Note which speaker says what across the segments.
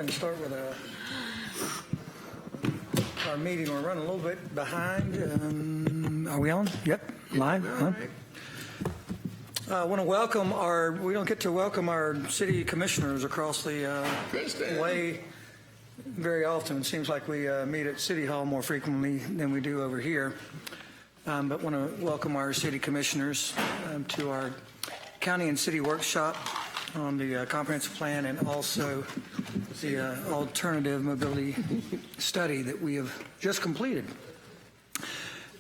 Speaker 1: ahead and start with our meeting. We're running a little bit behind. Are we on? Yep, live.
Speaker 2: All right.
Speaker 1: I want to welcome we don't get to welcome our city commissioners across the way very often. It seems like we meet at City Hall more frequently than we do over here. But want to welcome our city commissioners to our county and city workshop on the comprehensive plan and also the alternative mobility study that we have just completed.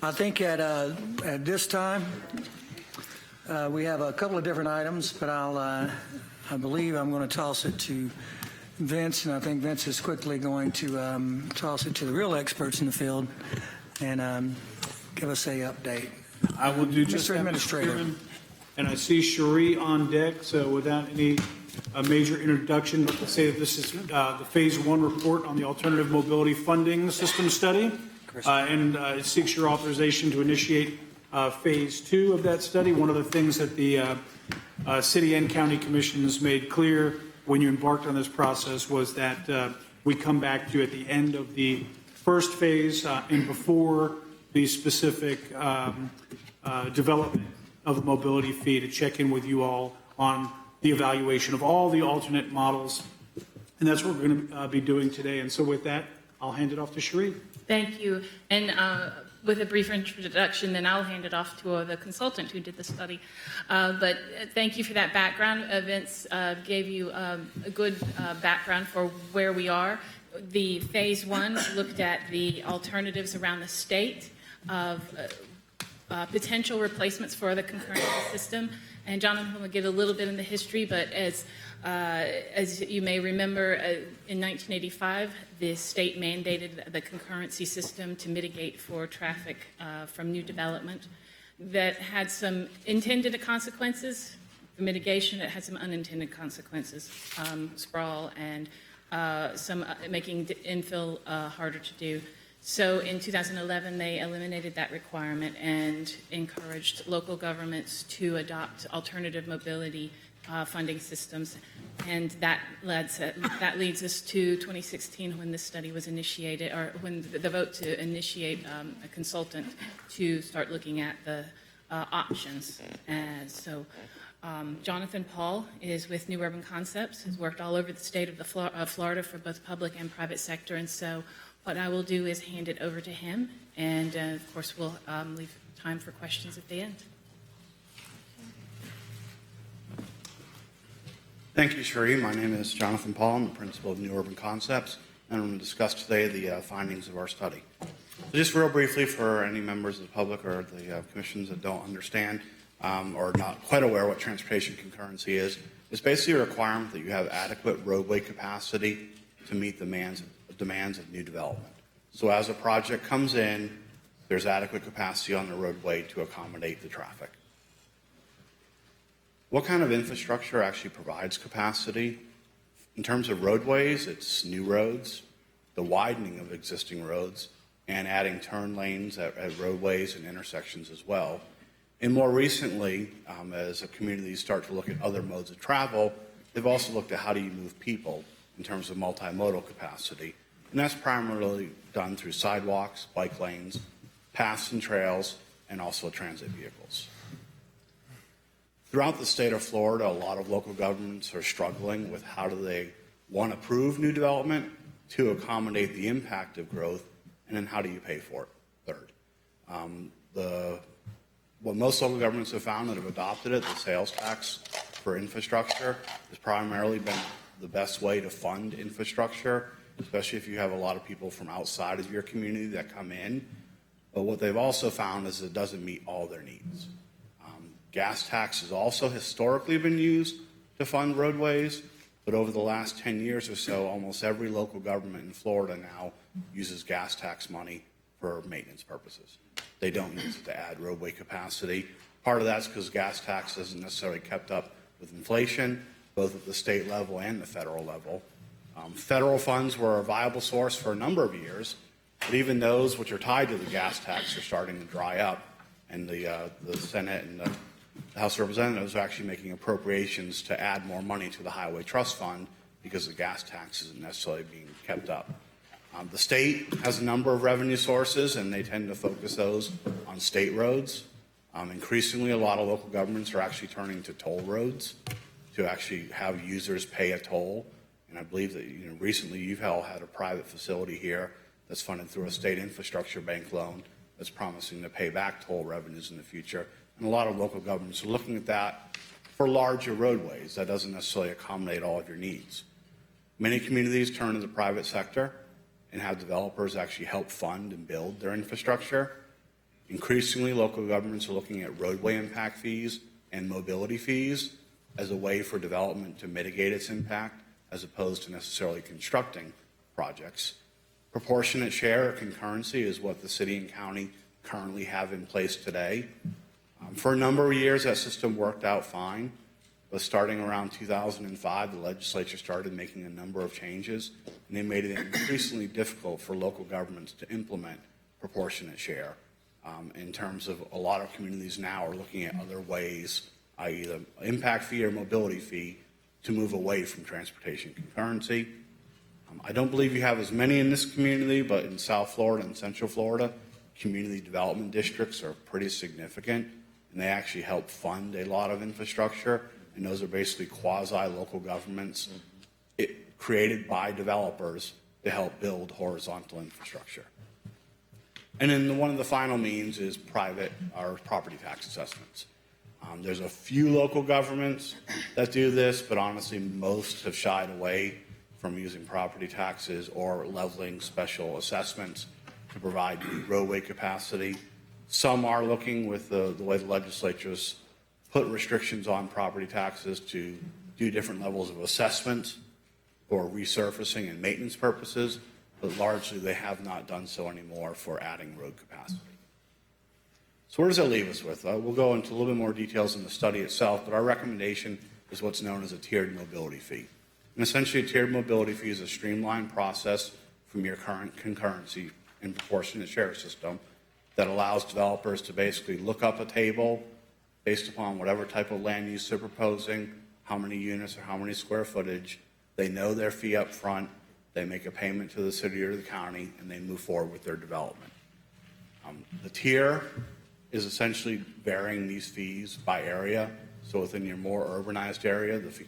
Speaker 1: I think at this time we have a couple of different items, but I believe I'm going to toss it to Vince, and I think Vince is quickly going to toss it to the real experts in the field and give us a update.
Speaker 3: I will do just
Speaker 1: Mr.
Speaker 3: that,
Speaker 1: Administrator.
Speaker 3: Mr. Chairman. And I see Cherie on deck, so without any major introduction, let's say that this is the Phase 1 report on the Alternative Mobility Funding System Study, and it seeks your authorization to initiate Phase 2 of that study. One of the things that the City and County Commissions made clear when you embarked on this process was that we come back to at the end of the first phase and before the specific development of the mobility fee to check in with you all on the evaluation of all the alternate models. And that's what we're going to be doing today. And so with that, I'll hand it off to Cherie.
Speaker 4: Thank you. And with a brief introduction, then I'll hand it off to the consultant who did the study. But thank you for that background. Vince gave you a good background for where we are. The Phase 1 looked at the alternatives around the state of potential replacements for the concurrency system. And Jonathan will give a little bit in the history, but as you may remember, in 1985, the state mandated the concurrency system to mitigate for traffic from new development. That had some intended consequences. For mitigation, it had some unintended consequences, sprawl and some making infill harder to do. So in 2011, they eliminated that requirement and encouraged local governments to adopt alternative mobility funding systems. And that leads us to 2016 when this study was initiated, or when the vote to initiate a consultant to start looking at the options. And so Jonathan Paul is with New Urban Concepts, has worked all over the state of Florida for both public and private sector. And so what I will do is hand it over to him, and of course we'll leave time for questions at the end.
Speaker 2: Thank you, Cherie. My name is Jonathan Paul. I'm the principal of New Urban Concepts, and I'm going to discuss today the findings of our study. So just real briefly for any members of the public or the commissions that don't understand or not quite aware what transportation concurrency is, it's basically a requirement that you have adequate roadway capacity to meet the demands of new development. So as a project comes in, there's adequate capacity on the roadway to accommodate the traffic. What kind of infrastructure actually provides capacity? In terms of roadways, it's new roads, the widening of existing roads, and adding turn lanes at roadways and intersections as well. And more recently, as a community start to look at other modes of travel, they've also looked at how do you move people in terms of multimodal capacity. And that's primarily done through sidewalks, bike lanes, paths and trails, and also transit vehicles. Throughout the state of Florida, a lot of local governments are struggling with how do they, one, approve new development, two, accommodate the impact of growth, and then how do you pay for it, third. What most local governments have found that have adopted it, the sales tax for infrastructure, has primarily been the best way to fund infrastructure, especially if you have a lot of people from outside of your community that come in. But what they've also found is it doesn't meet all their needs. Gas tax has also historically been used to fund roadways, but over the last 10 years or so, almost every local government in Florida now uses gas tax money for maintenance purposes. They don't use it to add roadway capacity. Part of that's because gas tax hasn't necessarily kept up with inflation, both at the state level and the federal level. Federal funds were a viable source for a number of years, but even those which are tied to the gas tax are starting to dry up, and the Senate and the House of Representatives are actually making appropriations to add more money to the Highway Trust Fund because the gas tax isn't necessarily being kept up. The state has a number of revenue sources, and they tend to focus those on state roads. Increasingly, a lot of local governments are actually turning to toll roads to actually have users pay a toll. And I believe that recently you've all had a private facility here that's funded through a state infrastructure bank loan that's promising to pay back toll revenues in the future. And a lot of local governments are looking at that for larger roadways. That doesn't necessarily accommodate all of your needs. Many communities turn to the private sector and have developers actually help fund and build their infrastructure. Increasingly, local governments are looking at roadway impact fees and mobility fees as a way for development to mitigate its impact, as opposed to necessarily constructing projects. Proportionate share or concurrency is what the city and county currently have in place today. For a number of years, that system worked out fine, but starting around 2005, the legislature started making a number of changes, and they made it increasingly difficult for local governments to implement proportionate share. In terms of a lot of communities now are looking at other ways, i.e. the impact fee or mobility fee, to move away from transportation concurrency. I don't believe you have as many in this community, but in South Florida and Central Florida, community development districts are pretty significant, and they actually help fund a lot of infrastructure, and those are basically quasi-local governments created by developers to help build horizontal infrastructure. And then one of the final means is private or property tax assessments. There's a few local governments that do this, but honestly, most have shied away from using property taxes or leveling special assessments to provide roadway capacity. Some are looking, with the way the legislature's put restrictions on property taxes, to do different levels of assessment for resurfacing and maintenance purposes, but largely they have not done so anymore for adding road capacity. So where does that leave us with? We'll go into a little bit more details in the study itself, but our recommendation is what's known as a tiered mobility fee. And essentially, a tiered mobility fee is a streamlined process from your current concurrency and proportionate share system that allows developers to basically look up a table based upon whatever type of land use they're proposing, how many units or how many square footage. They know their fee up front, they make a payment to the city or the county, and they move forward with their development. The tier is essentially varying these fees by area. So within your more urbanized area, the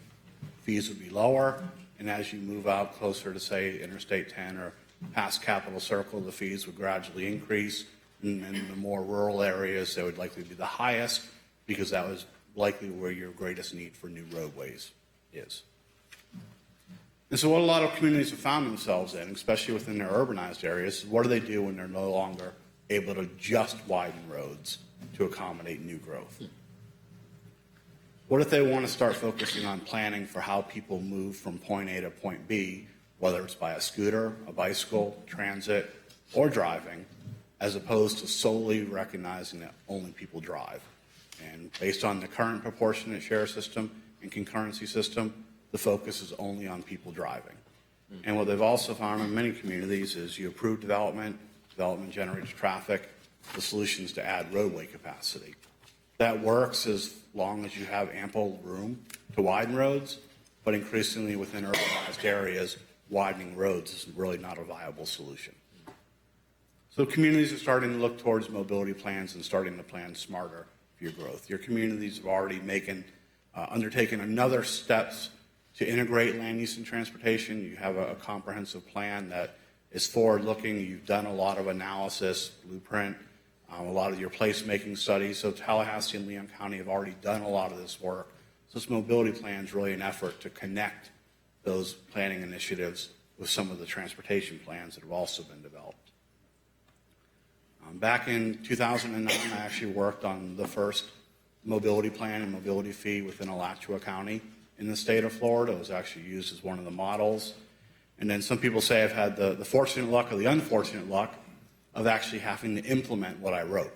Speaker 2: fees would be lower, and as you move out closer to, say, Interstate 10 or past Capitol Circle, the fees would gradually increase. And in the more rural areas, they would likely be the highest, because that was likely where your greatest need for new roadways is. And so what a lot of communities have found themselves in, especially within their urbanized areas, is what do they do when they're no longer able to just widen roads to accommodate new growth? What if they want to start focusing on planning for how people move from point A to point B, whether it's by a scooter, a bicycle, transit, or driving, as opposed to solely recognizing that only people drive? And based on the current proportionate share system and concurrency system, the focus is only on people driving. And what they've also found in many communities is you approve development, development generates traffic, the solution is to add roadway capacity. That works as long as you have ample room to widen roads, but increasingly within urbanized areas, widening roads is really not a viable solution. So communities are starting to look towards mobility plans and starting to plan smarter for your growth. Your communities have already undertaken another steps to integrate land use and transportation. You have a comprehensive plan that is forward-looking. You've done a lot of analysis, blueprint, a lot of your placemaking studies. So Tallahassee and Leon County have already done a lot of this work. So this mobility plan is really an effort to connect those planning initiatives with some of the transportation plans that have also been developed. Back in 2009, I actually worked on the first mobility plan and mobility fee within Alachua County in the state of Florida. It was actually used as one of the models. And then some people say I've had the fortunate luck or the unfortunate luck of actually having to implement what I wrote.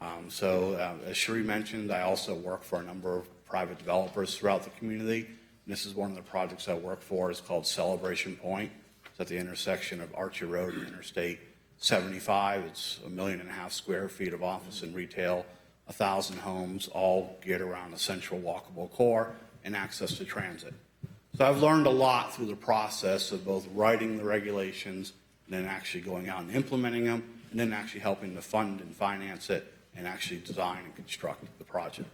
Speaker 2: As Cherie mentioned, I also work for a number of private developers throughout the community. And this is one of the projects I work for. It's called Celebration Point. It's at the intersection of Archie Road and Interstate 75. It's 1.5 million square feet of office and retail, 1,000 homes, all geared around a central walkable core and access to transit. So So I've learned a lot through the process of both writing the regulations and then actually going out and implementing them, and then actually helping to fund and finance it and actually design and construct the project.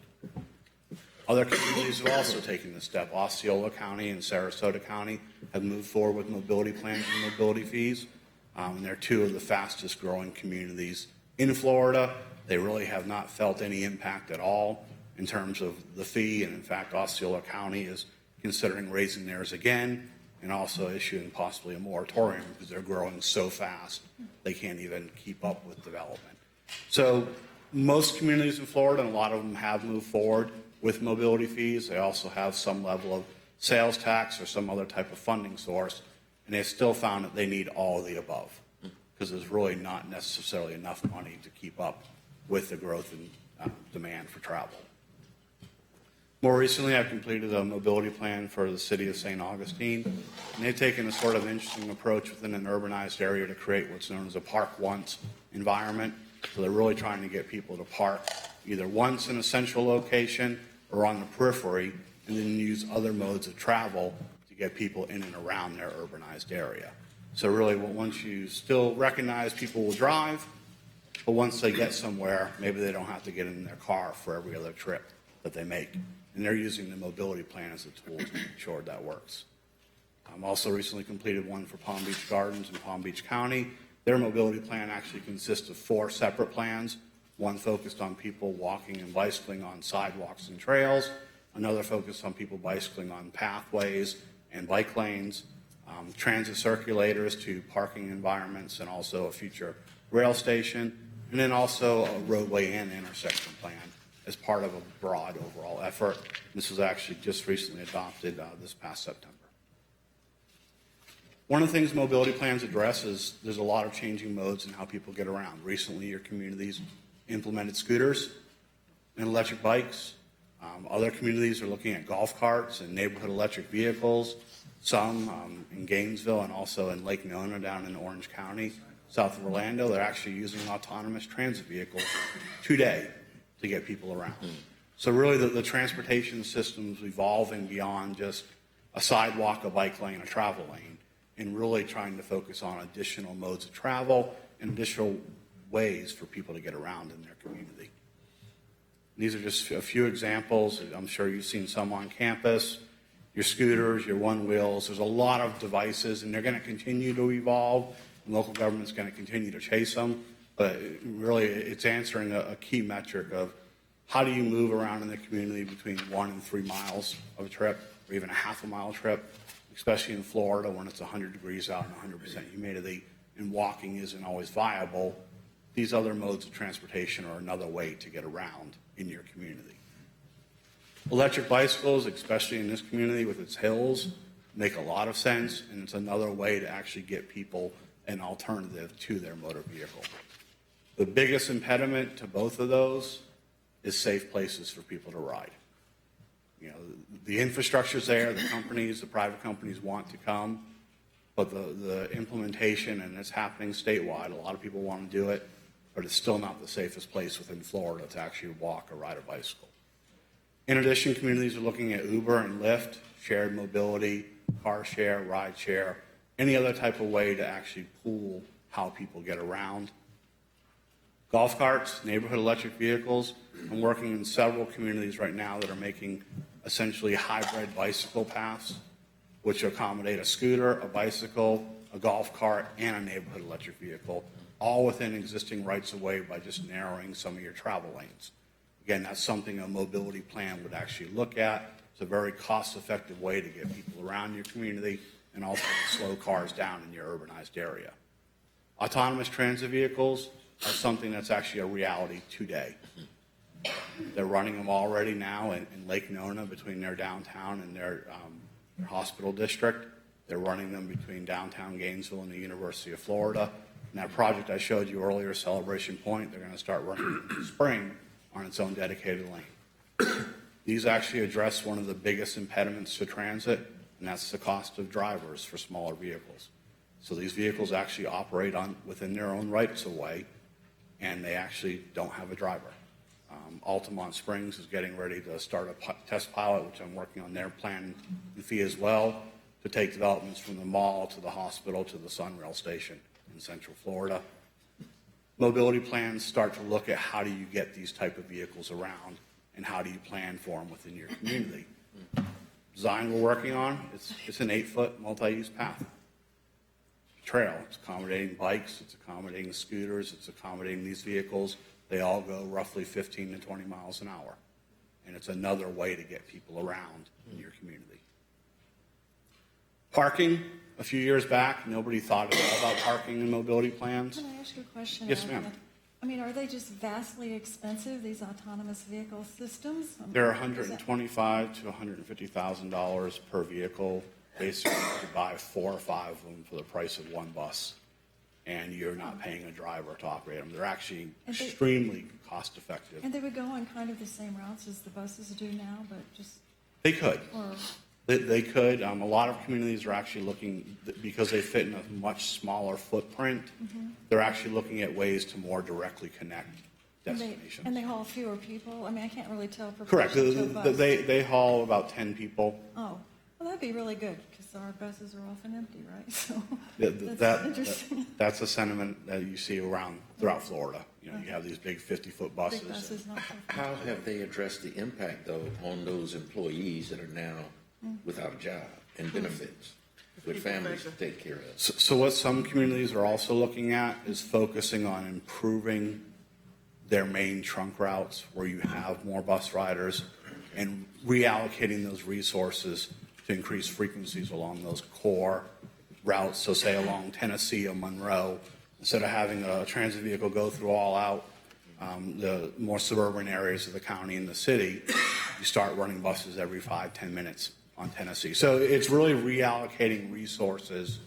Speaker 2: Other communities have also taken this step. Osceola County and Sarasota County have moved forward with mobility plans and mobility fees. And they're two of the fastest growing communities in Florida. They really have not felt any impact at all in terms of the fee. And in fact, Osceola County is considering raising theirs again and also issuing possibly a moratorium because they're growing so fast they can't even keep up with development. So most communities in Florida, and a lot of them have moved forward with mobility fees. They also have some level of sales tax or some other type of funding source, and they still found that they need all of the above because there's really not necessarily enough money to keep up with the growth in demand for travel. More recently, I've completed a mobility plan for the city of St. Augustine, and they've taken a sort of interesting approach within an urbanized area to create what's known as a park once environment. So they're really trying to get people to park either once in a central location or on the periphery, and then use other modes of travel to get people in and around their urbanized area. So really, once you still recognize people will drive, but once they get somewhere, maybe they don't have to get in their car for every other trip that they make. And they're using the mobility plan as a tool to make sure that works. Also recently completed one for Palm Beach Gardens in Palm Beach County. Their mobility plan actually consists of 4 separate plans. One focused on people walking and bicycling on sidewalks and trails. Another focused on people bicycling on pathways and bike lanes. Transit circulators to parking environments, and also a future rail station. And then also a roadway and intersection plan as part of a broad overall effort. This was actually just recently adopted this past September. One of the things mobility plans address is there's a lot of changing modes in how people get around. Recently, your communities implemented scooters and electric bikes. Other communities are looking at golf carts and neighborhood electric vehicles. Some in Gainesville and also in Lake Nona down in Orange County, south of Orlando, they're actually using autonomous transit vehicles today to get people around. So really the transportation system's evolving beyond just a sidewalk, a bike lane, a travel lane, and really trying to focus on additional modes of travel and additional ways for people to get around in their community. These are just a few examples. I'm sure you've seen some on campus. Your scooters, your one wheels, there's a lot of devices, and they're going to continue to evolve, and local government's going to continue to chase them. But really, it's answering a key metric of how do you move around in the community between 1 and 3 miles of a trip, or even a half a mile trip, especially in Florida when it's 100 degrees out and 100% humidity, and walking isn't always viable. These other modes of transportation are another way to get around in your community. Electric bicycles, especially in this community with its hills, make a lot of sense, and it's another way to actually get people an alternative to their motor vehicle. The biggest impediment to both of those is safe places for people to ride. You know, the infrastructure's there, the companies, the private companies want to come, but the implementation, and it's happening statewide, a lot of people want to do it, but it's still not the safest place within Florida to actually walk or ride a bicycle. In addition, communities are looking at Uber and Lyft, shared mobility, car share, ride share, any other type of way to actually pool how people get around. Golf carts, neighborhood electric vehicles. I'm working in several communities right now that are making essentially hybrid bicycle paths, which accommodate a scooter, a bicycle, a golf cart, and a neighborhood electric vehicle, all within existing rights of way by just narrowing some of your travel lanes. Again, that's something a mobility plan would actually look at. It's a very cost-effective way to get people around your community and also to slow cars down in your urbanized area. Autonomous transit vehicles are something that's actually a reality today. They're running them already now in Lake Nona between their downtown and their hospital district. They're running them between downtown Gainesville and the University of Florida. And that project I showed you earlier, Celebration Point, they're going to start running in the spring on its own dedicated lane. These actually address one of the biggest impediments to transit, and that's the cost of drivers for smaller vehicles. So these vehicles actually operate within their own rights of way, and they actually don't have a driver. Altamont Springs is getting ready to start a test pilot, which I'm working on their plan and fee as well, to take developments from the mall to the hospital to the Sunrail station in Central Florida. Mobility plans start to look at how do you get these type of vehicles around and how do you plan for them within your community. Design we're working on, it's an 8-foot multi-use path. Trail, it's accommodating bikes, it's accommodating scooters, it's accommodating these vehicles. They all go roughly 15 to 20 miles an hour. And it's another way to get people around in your community. Parking, a few years back, nobody thought at all about parking and mobility plans.
Speaker 5: Can I ask you a question?
Speaker 2: Yes, ma'am.
Speaker 5: I mean, are they just vastly expensive, these autonomous vehicle systems?
Speaker 2: They're $125,000 to $150,000 per vehicle. Basically, you buy 4 or 5 of them for the price of one bus, and you're not paying a driver to operate them. They're actually extremely cost effective.
Speaker 5: And they would go on kind of the same routes as the buses do now, but just,
Speaker 2: They could.
Speaker 5: or,
Speaker 2: They could. A lot of communities are actually looking, because they fit in a much smaller footprint, they're actually looking at ways to more directly connect
Speaker 5: and
Speaker 2: destinations.
Speaker 5: they haul fewer people? I mean, I can't really tell
Speaker 2: Correct.
Speaker 5: proportion to a bus.
Speaker 2: They haul about 10 people.
Speaker 5: Oh, well, that'd be really good, because our buses are often empty, right? So,
Speaker 2: That-
Speaker 5: that's interesting.
Speaker 2: That's a sentiment that you see throughout Florida. You know, you have these big 50-foot buses.
Speaker 5: Big buses, not so
Speaker 6: How have they addressed the impact, though, on those employees that are now without a job and benefits, with families to take care of?
Speaker 2: So what some communities are also looking at is focusing on improving their main trunk routes where you have more bus riders and reallocating those resources to increase frequencies along those core routes. So say along Tennessee or Monroe, instead of having a transit vehicle go through all out the more suburban areas of the county and the city, you start running buses every 5-10 minutes on Tennessee. So it's really reallocating resources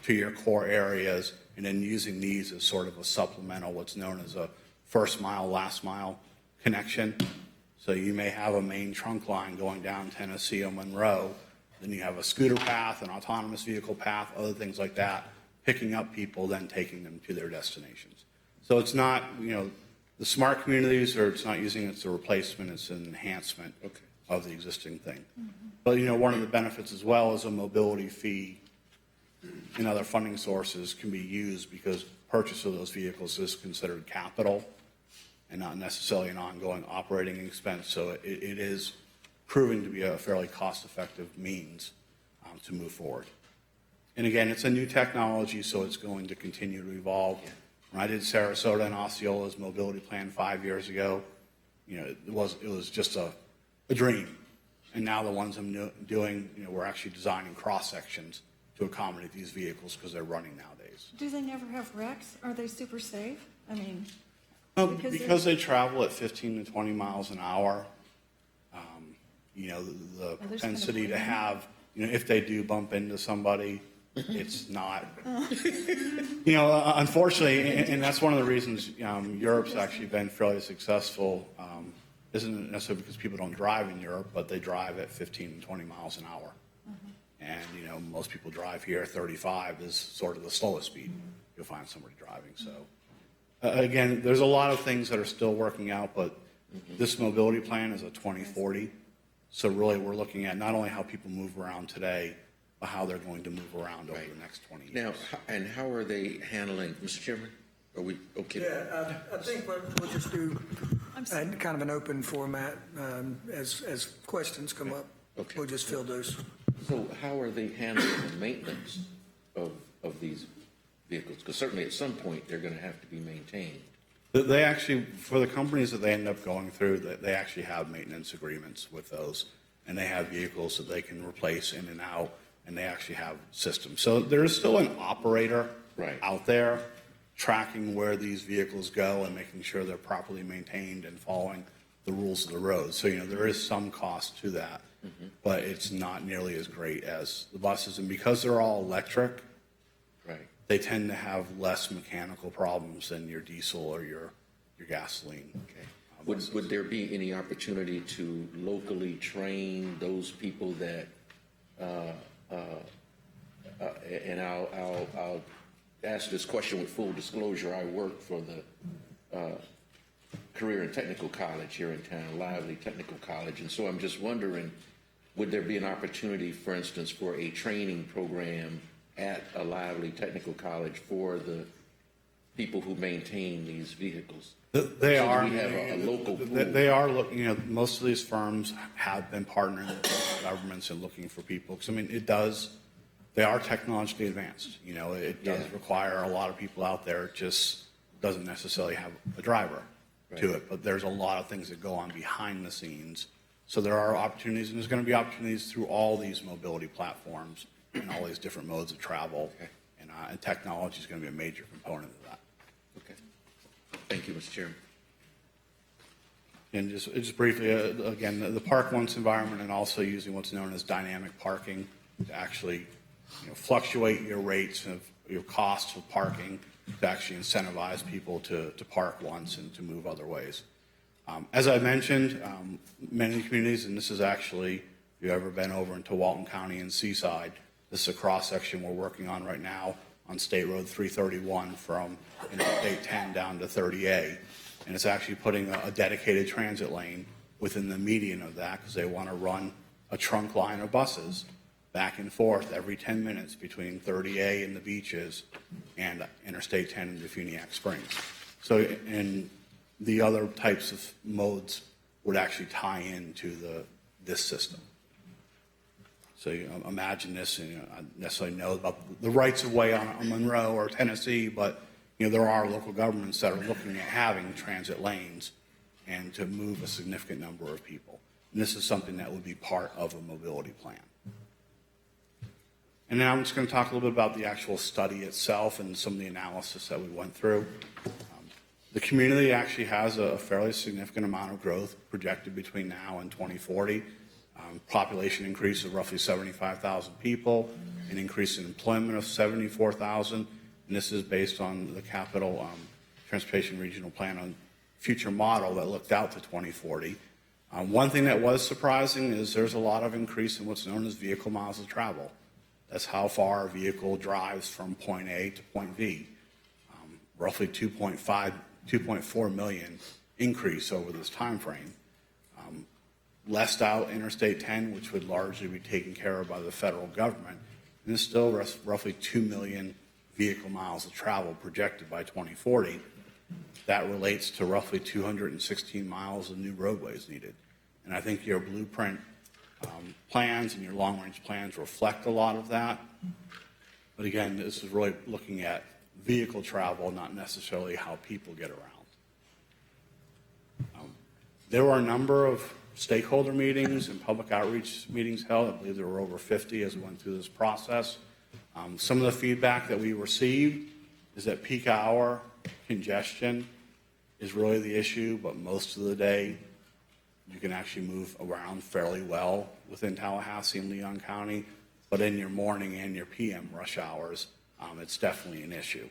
Speaker 2: to your core areas and then using these as sort of a supplemental, what's known as a first mile, last mile connection. So you may have a main trunk line going down Tennessee or Monroe, then you have a scooter path, an autonomous vehicle path, other things like that, picking up people, then taking them to their destinations. So it's not, the smart communities, or it's not using it as a replacement, it's an enhancement of the existing thing. But, one of the benefits as well is a mobility fee and other funding sources can be used because purchase of those vehicles is considered capital and not necessarily an ongoing operating expense. So it is proving to be a fairly cost-effective means to move forward. And again, it's a new technology, so it's going to continue to evolve. When I did Sarasota and Osceola's mobility plan 5 years ago, it was just a dream. And now the ones I'm doing, we're actually designing cross-sections to accommodate these vehicles because they're running nowadays.
Speaker 5: Do they never have wrecks? Are they super safe? I mean,
Speaker 2: Because they travel at 15 to 20 miles an hour, the propensity to have, if they do bump into somebody, it's not, unfortunately, and that's one of the reasons Europe's actually been fairly successful. Isn't necessarily because people don't drive in Europe, but they drive at 15 and 20 miles an hour. And, most people drive here. 35 is sort of the slowest speed you'll find somebody driving. So, again, there's a lot of things that are still working out, but this mobility plan is a 2040. So really we're looking at not only how people move around today, but how they're going to move around over the next 20 years.
Speaker 6: Now, and how are they handling, Mr. Chairman? Are we okay?
Speaker 1: Yeah, I think we'll just do kind of an open format as questions come up.
Speaker 6: Okay.
Speaker 1: We'll just fill those.
Speaker 6: So how are they handling the maintenance of these vehicles? Because certainly at some point they're going to have to be maintained.
Speaker 2: They actually, for the companies that they end up going through, they actually have maintenance agreements with those, and they have vehicles that they can replace in and out, and they actually have systems. So there's still an operator out there tracking where these vehicles go and making sure they're properly maintained and following the rules of the road. So, there is some cost to that, but it's not nearly as great as the buses. And because they're all electric, they tend to have less mechanical problems than your diesel or your gasoline.
Speaker 6: Would there be any opportunity to locally train those people that, and I'll ask this question with full disclosure, I work for the career and technical college here in town, Lively Technical College, and so I'm just wondering, would there be an opportunity, for instance, for a training program at a Lively Technical College for the people who maintain these vehicles?
Speaker 2: They
Speaker 6: So
Speaker 2: are.
Speaker 6: do we have a local pool?
Speaker 2: They are looking. You know, most of these firms have been partnering with governments and looking for people. Because I mean, it does. They are technologically advanced. You know, it does require a lot of people out there. It just doesn't necessarily have a driver to it. But there's a lot of things that go on behind the scenes. So there are opportunities, and there's going to be opportunities through all these mobility platforms and all these different modes of travel.
Speaker 6: Okay.
Speaker 2: And technology is going to be a major component of that.
Speaker 6: Okay. Thank you, Mr. Chairman.
Speaker 2: And just briefly, again, the Park Once environment and also using what's known as dynamic parking to actually fluctuate your rates of your costs of parking to actually incentivize people to park once and to move other ways. As I mentioned, many communities, and this is actually, if you've ever been over into Walton County and Seaside, this is a cross-section we're working on right now on State Road 331 from Interstate 10 down to 30A. And it's actually putting a dedicated transit lane within the median of that because they want to run a trunk line of buses back and forth every 10 minutes between 30A and the beaches and Interstate 10 and Defuniak Springs. So, and the other types of modes would actually tie into this system. So imagine this, and I don't necessarily know about the rights of way on Monroe or Tennessee, but there are local governments that are looking at having transit lanes and to move a significant number of people. And this is something that would be part of a mobility plan. And now I'm just going to talk a little bit about the actual study itself and some of the analysis that we went through. The community actually has a fairly significant amount of growth projected between now and 2040. Population increase of roughly 75,000 people, an increase in employment of 74,000, and this is based on the Capital Transportation Regional Plan on future model that looked out to 2040. One thing that was surprising is there's a lot of increase in what's known as vehicle miles of travel. That's how far a vehicle drives from point A to point B. Roughly 2.4 million increase over this time frame. Left out Interstate 10, which would largely be taken care of by the federal government, and there's still roughly 2 million vehicle miles of travel projected by 2040. That relates to roughly 216 miles of new roadways needed. And I think your blueprint plans and your long-range plans reflect a lot of that. But again, this is really looking at vehicle travel, not necessarily how people get around. There were a number of stakeholder meetings and public outreach meetings held. I believe there were over 50 as we went through this process. Some of the feedback that we received is that peak hour congestion is really the issue, but most of the day you can actually move around fairly well within Tallahassee and Leon County, but in your morning and your PM rush hours, it's definitely an issue,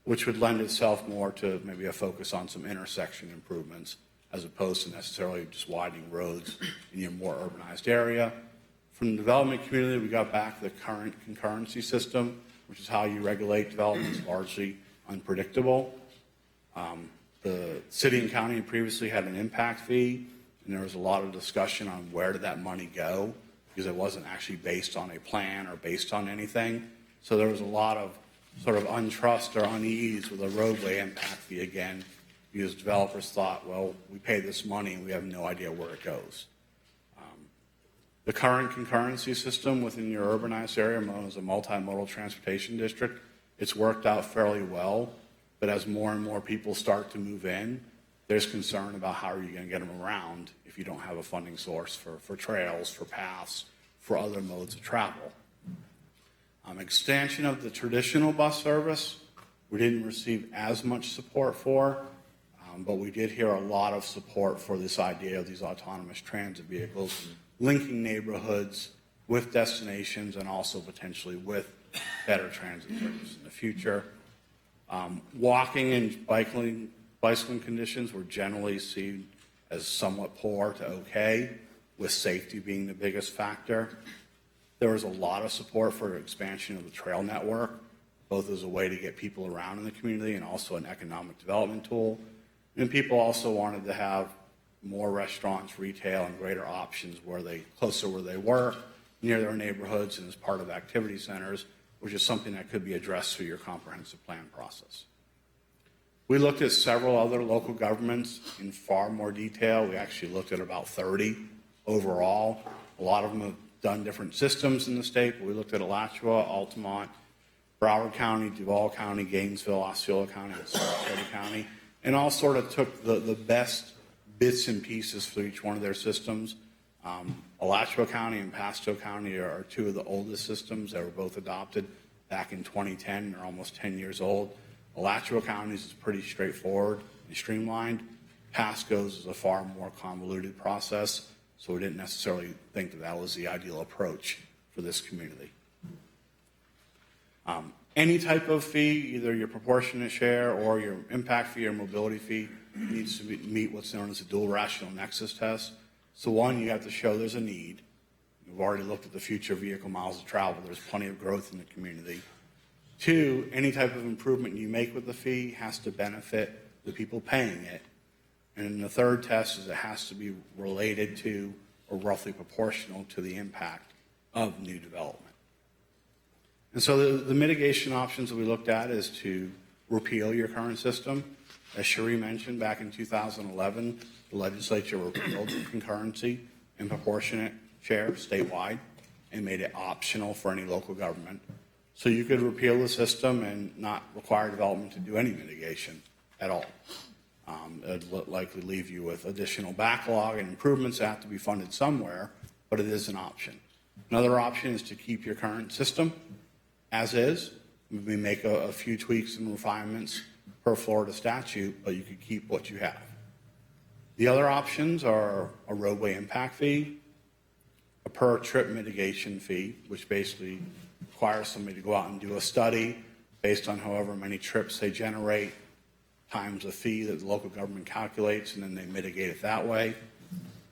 Speaker 2: which would lend itself more to maybe a focus on some intersection improvements as opposed to necessarily just widening roads in your more urbanized area. From the development community, we got back the current concurrency system, which is how you regulate development. It's largely unpredictable. The city and county previously had an impact fee, and there was a lot of discussion on where did that money go, because it wasn't actually based on a plan or based on anything. So there was a lot of sort of untrust or unease with a roadway impact fee again, because developers thought, well, we pay this money and we have no idea where it goes. The current concurrency system within your urbanized area, known as a multimodal transportation district, it's worked out fairly well, but as more and more people start to move in, there's concern about how are you going to get them around if you don't have a funding source for trails, for paths, for other modes of travel. Expansion of the traditional bus service, we didn't receive as much support for, but we did hear a lot of support for this idea of these autonomous transit vehicles linking neighborhoods with destinations and also potentially with better transit service in the future. Walking and bicycling conditions were generally seen as somewhat poor to okay, with safety being the biggest factor. There was a lot of support for expansion of the trail network, both as a way to get people around in the community and also an economic development tool. And people also wanted to have more restaurants, retail, and greater options closer where they work, near their neighborhoods, and as part of activity centers, which is something that could be addressed through your comprehensive plan process. We looked at several other local governments in far more detail. We actually looked at about 30 overall. A lot of them have done different systems in the state, but we looked at Alachua, Altamont, Broward County, Duval County, Gainesville, Osceola County, and Sarasota County, and all sort of took the best bits and pieces for each one of their systems. Alachua County and Pasco County are two of the oldest systems that were both adopted back in 2010. They're almost 10 years old. Alachua County's is pretty straightforward and streamlined. Pasco's is a far more convoluted process, so we didn't necessarily think that was the ideal approach for this community. Any type of fee, either your proportionate share or your impact fee or mobility fee, needs to meet what's known as a dual rational nexus test. So one, you have to show there's a need. We've already looked at the future vehicle miles of travel. There's plenty of growth in the community. Two, any type of improvement you make with the fee has to benefit the people paying it. And then the third test is it has to be related to or roughly proportional to the impact of new development. And so the mitigation options that we looked at is to repeal your current system. As Cherie mentioned, back in 2011, the legislature repealed concurrency and proportionate share statewide and made it optional for any local government. So you could repeal the system and not require development to do any mitigation at all. It would likely leave you with additional backlog and improvements that have to be funded somewhere, but it is an option. Another option is to keep your current system as is. We make a few tweaks and refinements per Florida statute, but you could keep what you have. The other options are a roadway impact fee, a per trip mitigation fee, which basically requires somebody to go out and do a study based on however many trips they generate, times a fee that the local government calculates, and then they mitigate it that way.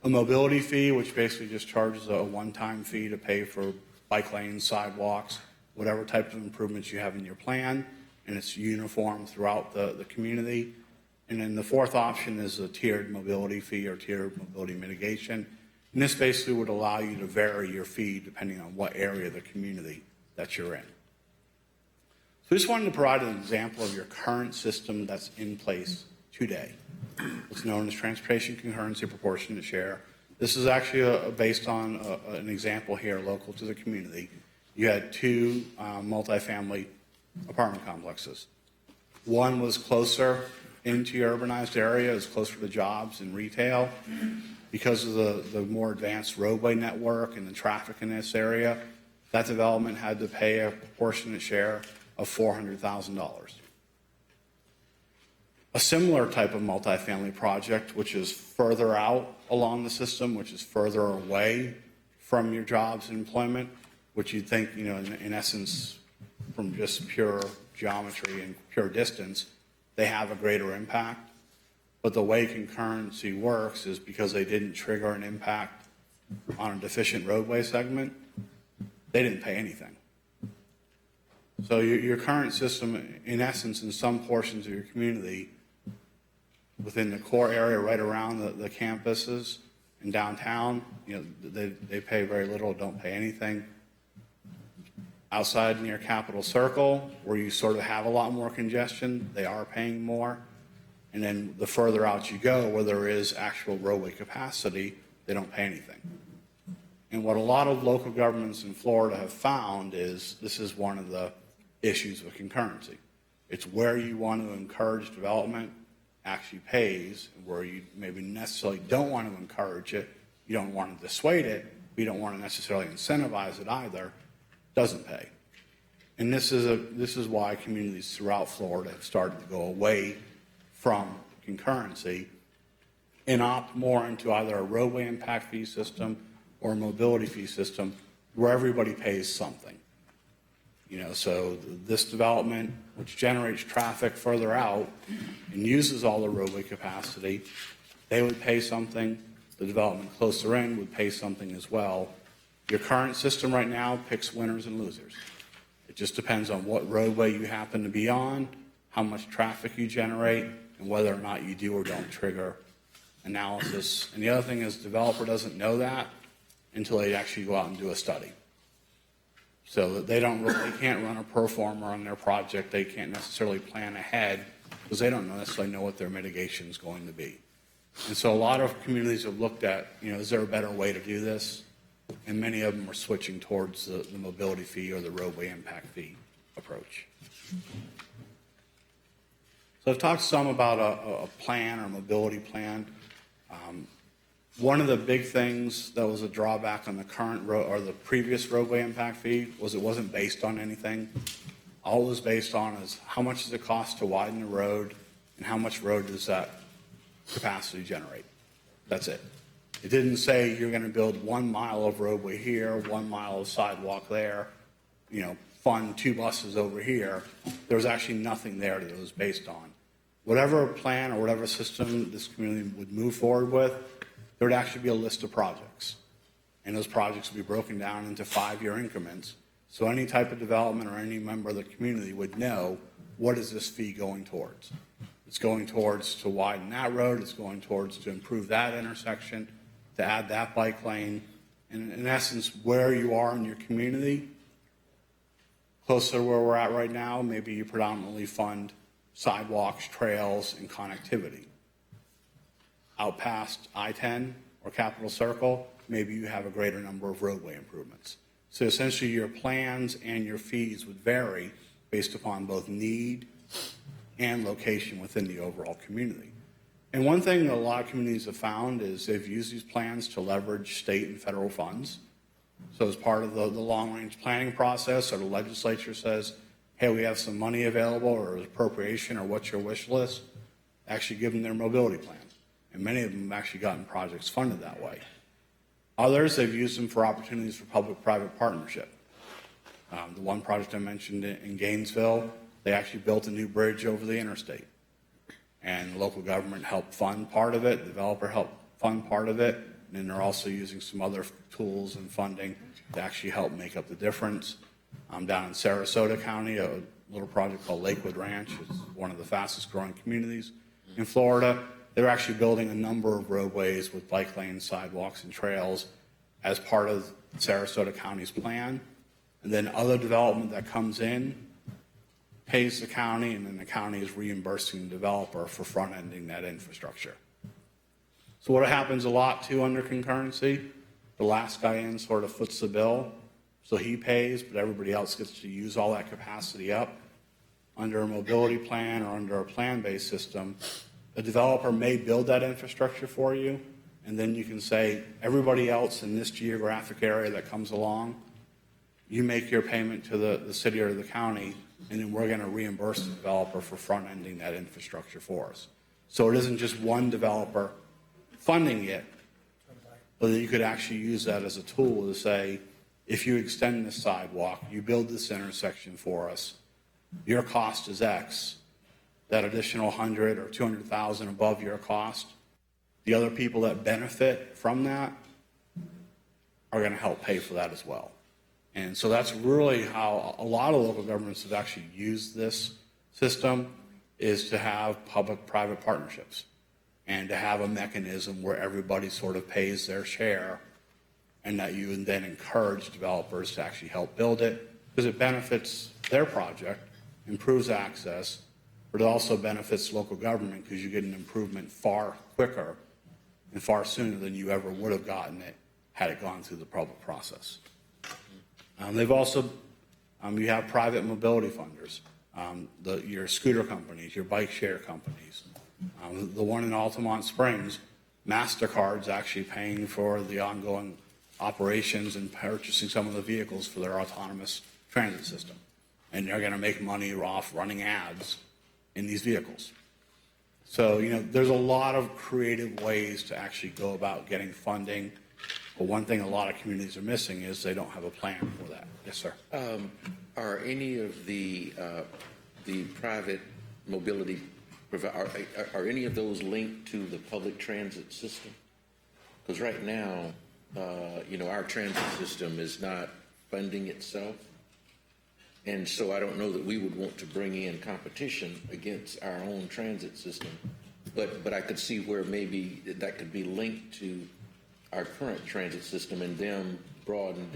Speaker 2: A mobility fee, which basically just charges a one-time fee to pay for bike lanes, sidewalks, whatever type of improvements you have in your plan, and it's uniform throughout the community. And then the fourth option is a tiered mobility fee or tiered mobility mitigation. And this basically would allow you to vary your fee depending on what area of the community that you're in. So we just wanted to provide an example of your current system that's in place today. It's known as transportation concurrency proportionate share. This is actually based on an example here local to the community. You had two multifamily apartment complexes. One was closer into your urbanized area, it was closer to jobs and retail. Because of the more advanced roadway network and the traffic in this area, that development had to pay a proportionate share of $400,000. A similar type of multifamily project, which is further out along the system, which is further away from your jobs and employment, which you'd think, in essence, from just pure geometry and pure distance, they have a greater impact. But the way concurrency works is because they didn't trigger an impact on a deficient roadway segment, they didn't pay anything. So your current system, in essence, in some portions of your community, within the core area right around the campuses and downtown, they pay very little, don't pay anything. Outside near Capitol Circle, where you sort of have a lot more congestion, they are paying more. And then the further out you go, where there is actual roadway capacity, they don't pay anything. And what a lot of local governments in Florida have found is this is one of the issues with concurrency. It's where you want to encourage development actually pays, and where you maybe necessarily don't want to encourage it, you don't want to dissuade it, but you don't want to necessarily incentivize it either, doesn't pay. And this is why communities throughout Florida have started to go away from concurrency and opt more into either a roadway impact fee system or a mobility fee system where everybody pays something. So this development, which generates traffic further out and uses all the roadway capacity, they would pay something. The development closer in would pay something as well. Your current system right now picks winners and losers. It just depends on what roadway you happen to be on, how much traffic you generate, and whether or not you do or don't trigger analysis. And the other thing is, developer doesn't know that until they actually go out and do a study. So that they can't run a pro forma on their project. They can't necessarily plan ahead because they don't necessarily know what their mitigation is going to be. And so a lot of communities have looked at, is there a better way to do this? And many of them are switching towards the mobility fee or the roadway impact fee approach. So I've talked some about a plan or a mobility plan. One of the big things that was a drawback on the current or the previous roadway impact fee was it wasn't based on anything. All it was based on is how much does it cost to widen the road and how much road does that capacity generate. That's it. It didn't say you're going to build 1 mile of roadway here, 1 mile of sidewalk there, fund 2 buses over here. There was actually nothing there that it was based on. Whatever plan or whatever system this community would move forward with, there would actually be a list of projects. And those projects would be broken down into 5-year increments. So any type of development or any member of the community would know, what is this fee going towards? It's going towards to widen that road. It's going towards to improve that intersection, to add that bike lane. And in essence, where you are in your community, closer to where we're at right now, maybe you predominantly fund sidewalks, trails, and connectivity. Out past I-10 or Capitol Circle, maybe you have a greater number of roadway improvements. So essentially your plans and your fees would vary based upon both need and location within the overall community. And one thing that a lot of communities have found is they've used these plans to leverage state and federal funds. So as part of the long-range planning process, or the legislature says, hey, we have some money available, or appropriation, or what's your wish list, actually give them their mobility plan. And many of them have actually gotten projects funded that way. Others, they've used them for opportunities for public-private partnership. The one project I mentioned in Gainesville, they actually built a new bridge over the interstate. And the local government helped fund part of it, the developer helped fund part of it, and then they're also using some other tools and funding to actually help make up the difference. Down in Sarasota County, a little project called Lakewood Ranch. It's one of the fastest growing communities in Florida. They're actually building a number of roadways with bike lanes, sidewalks, and trails as part of Sarasota County's plan. And then other development that comes in pays the county, and then the county is reimbursing the developer for front-ending that infrastructure. So what happens a lot too under concurrency, the last guy in sort of foots the bill. So he pays, but everybody else gets to use all that capacity up. Under a mobility plan or under a plan-based system, the developer may build that infrastructure for you, and then you can say, everybody else in this geographic area that comes along, you make your payment to the city or the county, and then we're going to reimburse the developer for front-ending that infrastructure for us. So it isn't just one developer funding it, but you could actually use that as a tool to say, if you extend this sidewalk, you build this intersection for us, your cost is X, that additional 100 or 200,000 above your cost, the other people that benefit from that are going to help pay for that as well. And so that's really how a lot of local governments have actually used this system, is to have public-private partnerships and to have a mechanism where everybody sort of pays their share, and that you would then encourage developers to actually help build it, because it benefits their project, improves access, but it also benefits local government because you get an improvement far quicker and far sooner than you ever would have gotten it had it gone through the public process. They've also, you have private mobility funders, your scooter companies, your bike share companies. The one in Altamont Springs, MasterCard's actually paying for the ongoing operations and purchasing some of the vehicles for their autonomous transit system. And they're going to make money off running ads in these vehicles. So, there's a lot of creative ways to actually go about getting funding. But one thing a lot of communities are missing is they don't have a plan for that. Yes, sir.
Speaker 6: Are any of the private mobility, are any of those linked to the public transit system? Because right now, our transit system is not funding itself. And so I don't know that we would want to bring in competition against our own transit system. But I could see where maybe that could be linked to our current transit system and them broaden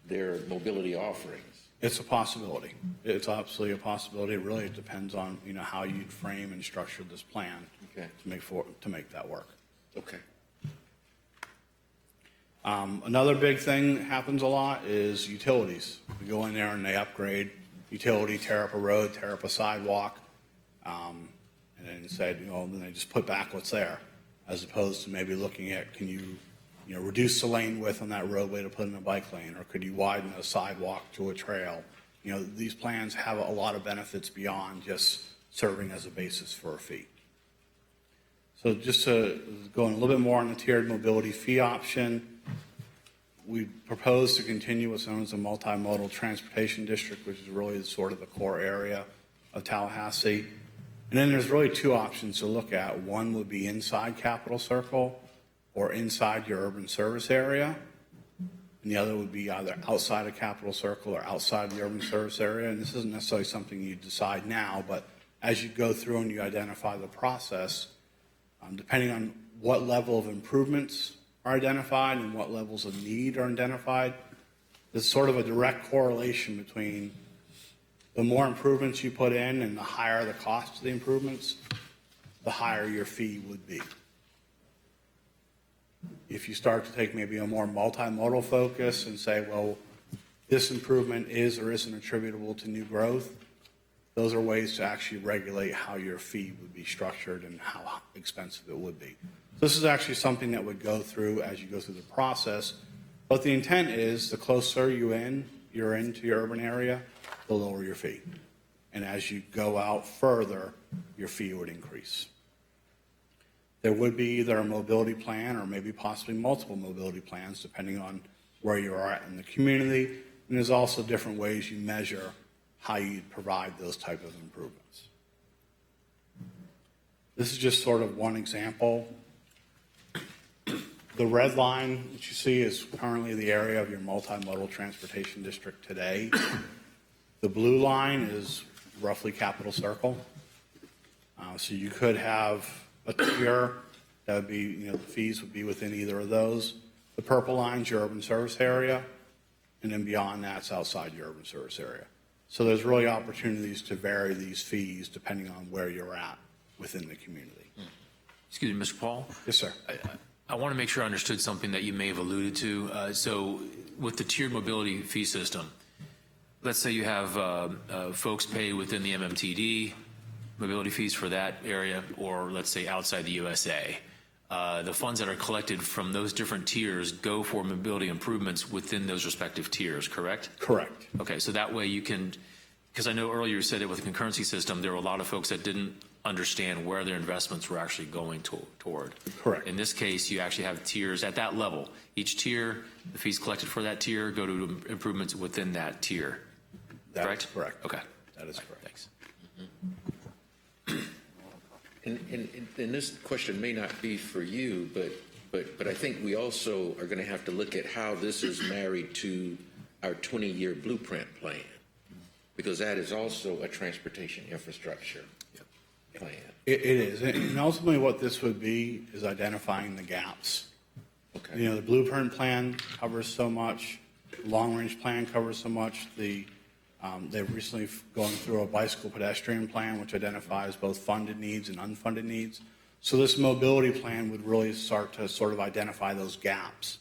Speaker 6: their mobility offerings.
Speaker 2: It's a possibility. It's absolutely a possibility. It really depends on, how you'd frame and structure this plan to make that work.
Speaker 6: Okay.
Speaker 2: Another big thing that happens a lot is utilities. We go in there and they upgrade utility, tear up a road, tear up a sidewalk, and then said, then they just put back what's there, as opposed to maybe looking at, can you, reduce the lane width on that roadway to put in a bike lane, or could you widen a sidewalk to a trail? These plans have a lot of benefits beyond just serving as a basis for a fee. So just to go in a little bit more on the tiered mobility fee option, we propose to continue what's known as a multimodal transportation district, which is really sort of the core area of Tallahassee. And then there's really two options to look at. One would be inside Capital Circle or inside your urban service area. And the other would be either outside of Capital Circle or outside the urban service area. And this isn't necessarily something you decide now, but as you go through and you identify the process, depending on what level of improvements are identified and what levels of need are identified, there's sort of a direct correlation between the more improvements you put in and the higher the cost of the improvements, the higher your fee would be. If you start to take maybe a more multimodal focus and say, well, this improvement is or isn't attributable to new growth, those are ways to actually regulate how your fee would be structured and how expensive it would be. This is actually something that would go through as you go through the process, but the intent is the closer you're into your urban area, the lower your fee. And as you go out further, your fee would increase. There would be either a mobility plan or maybe possibly multiple mobility plans, depending on where you are at in the community. And there's also different ways you measure how you provide those type of improvements. This is just sort of one example. The red line that you see is currently the area of your multimodal transportation district today. The blue line is roughly Capital Circle. So you could have a tier that would be, the fees would be within either of those. The purple line's your urban service area, and then beyond that's outside your urban service area. So there's really opportunities to vary these fees depending on where you're at within the community.
Speaker 7: Excuse me, Mr. Paul?
Speaker 2: Yes, sir.
Speaker 7: I want to make sure I understood something that you may have alluded to. So with the tiered mobility fee system, let's say you have folks pay within the MMTD mobility fees for that area, or let's say outside the USA. The funds that are collected from those different tiers go for mobility improvements within those respective tiers, correct?
Speaker 2: Correct.
Speaker 7: Okay, so that way you can, because I know earlier you said that with the concurrency system, there were a lot of folks that didn't understand where their investments were actually going toward.
Speaker 2: Correct.
Speaker 7: In this case, you actually have tiers at that level. Each tier, the fees collected for that tier go to improvements within that tier.
Speaker 2: That's correct.
Speaker 7: Okay.
Speaker 2: That is correct.
Speaker 7: Thanks.
Speaker 6: And this question may not be for you, but I think we also are going to have to look at how this is married to our 20-year blueprint plan, because that is also a transportation infrastructure plan.
Speaker 2: It is. And ultimately what this would be is identifying the gaps.
Speaker 6: Okay.
Speaker 2: The blueprint plan covers so much, the long-range plan covers so much. They've recently gone through a bicycle pedestrian plan, which identifies both funded needs and unfunded needs. So this mobility plan would really start to sort of identify those gaps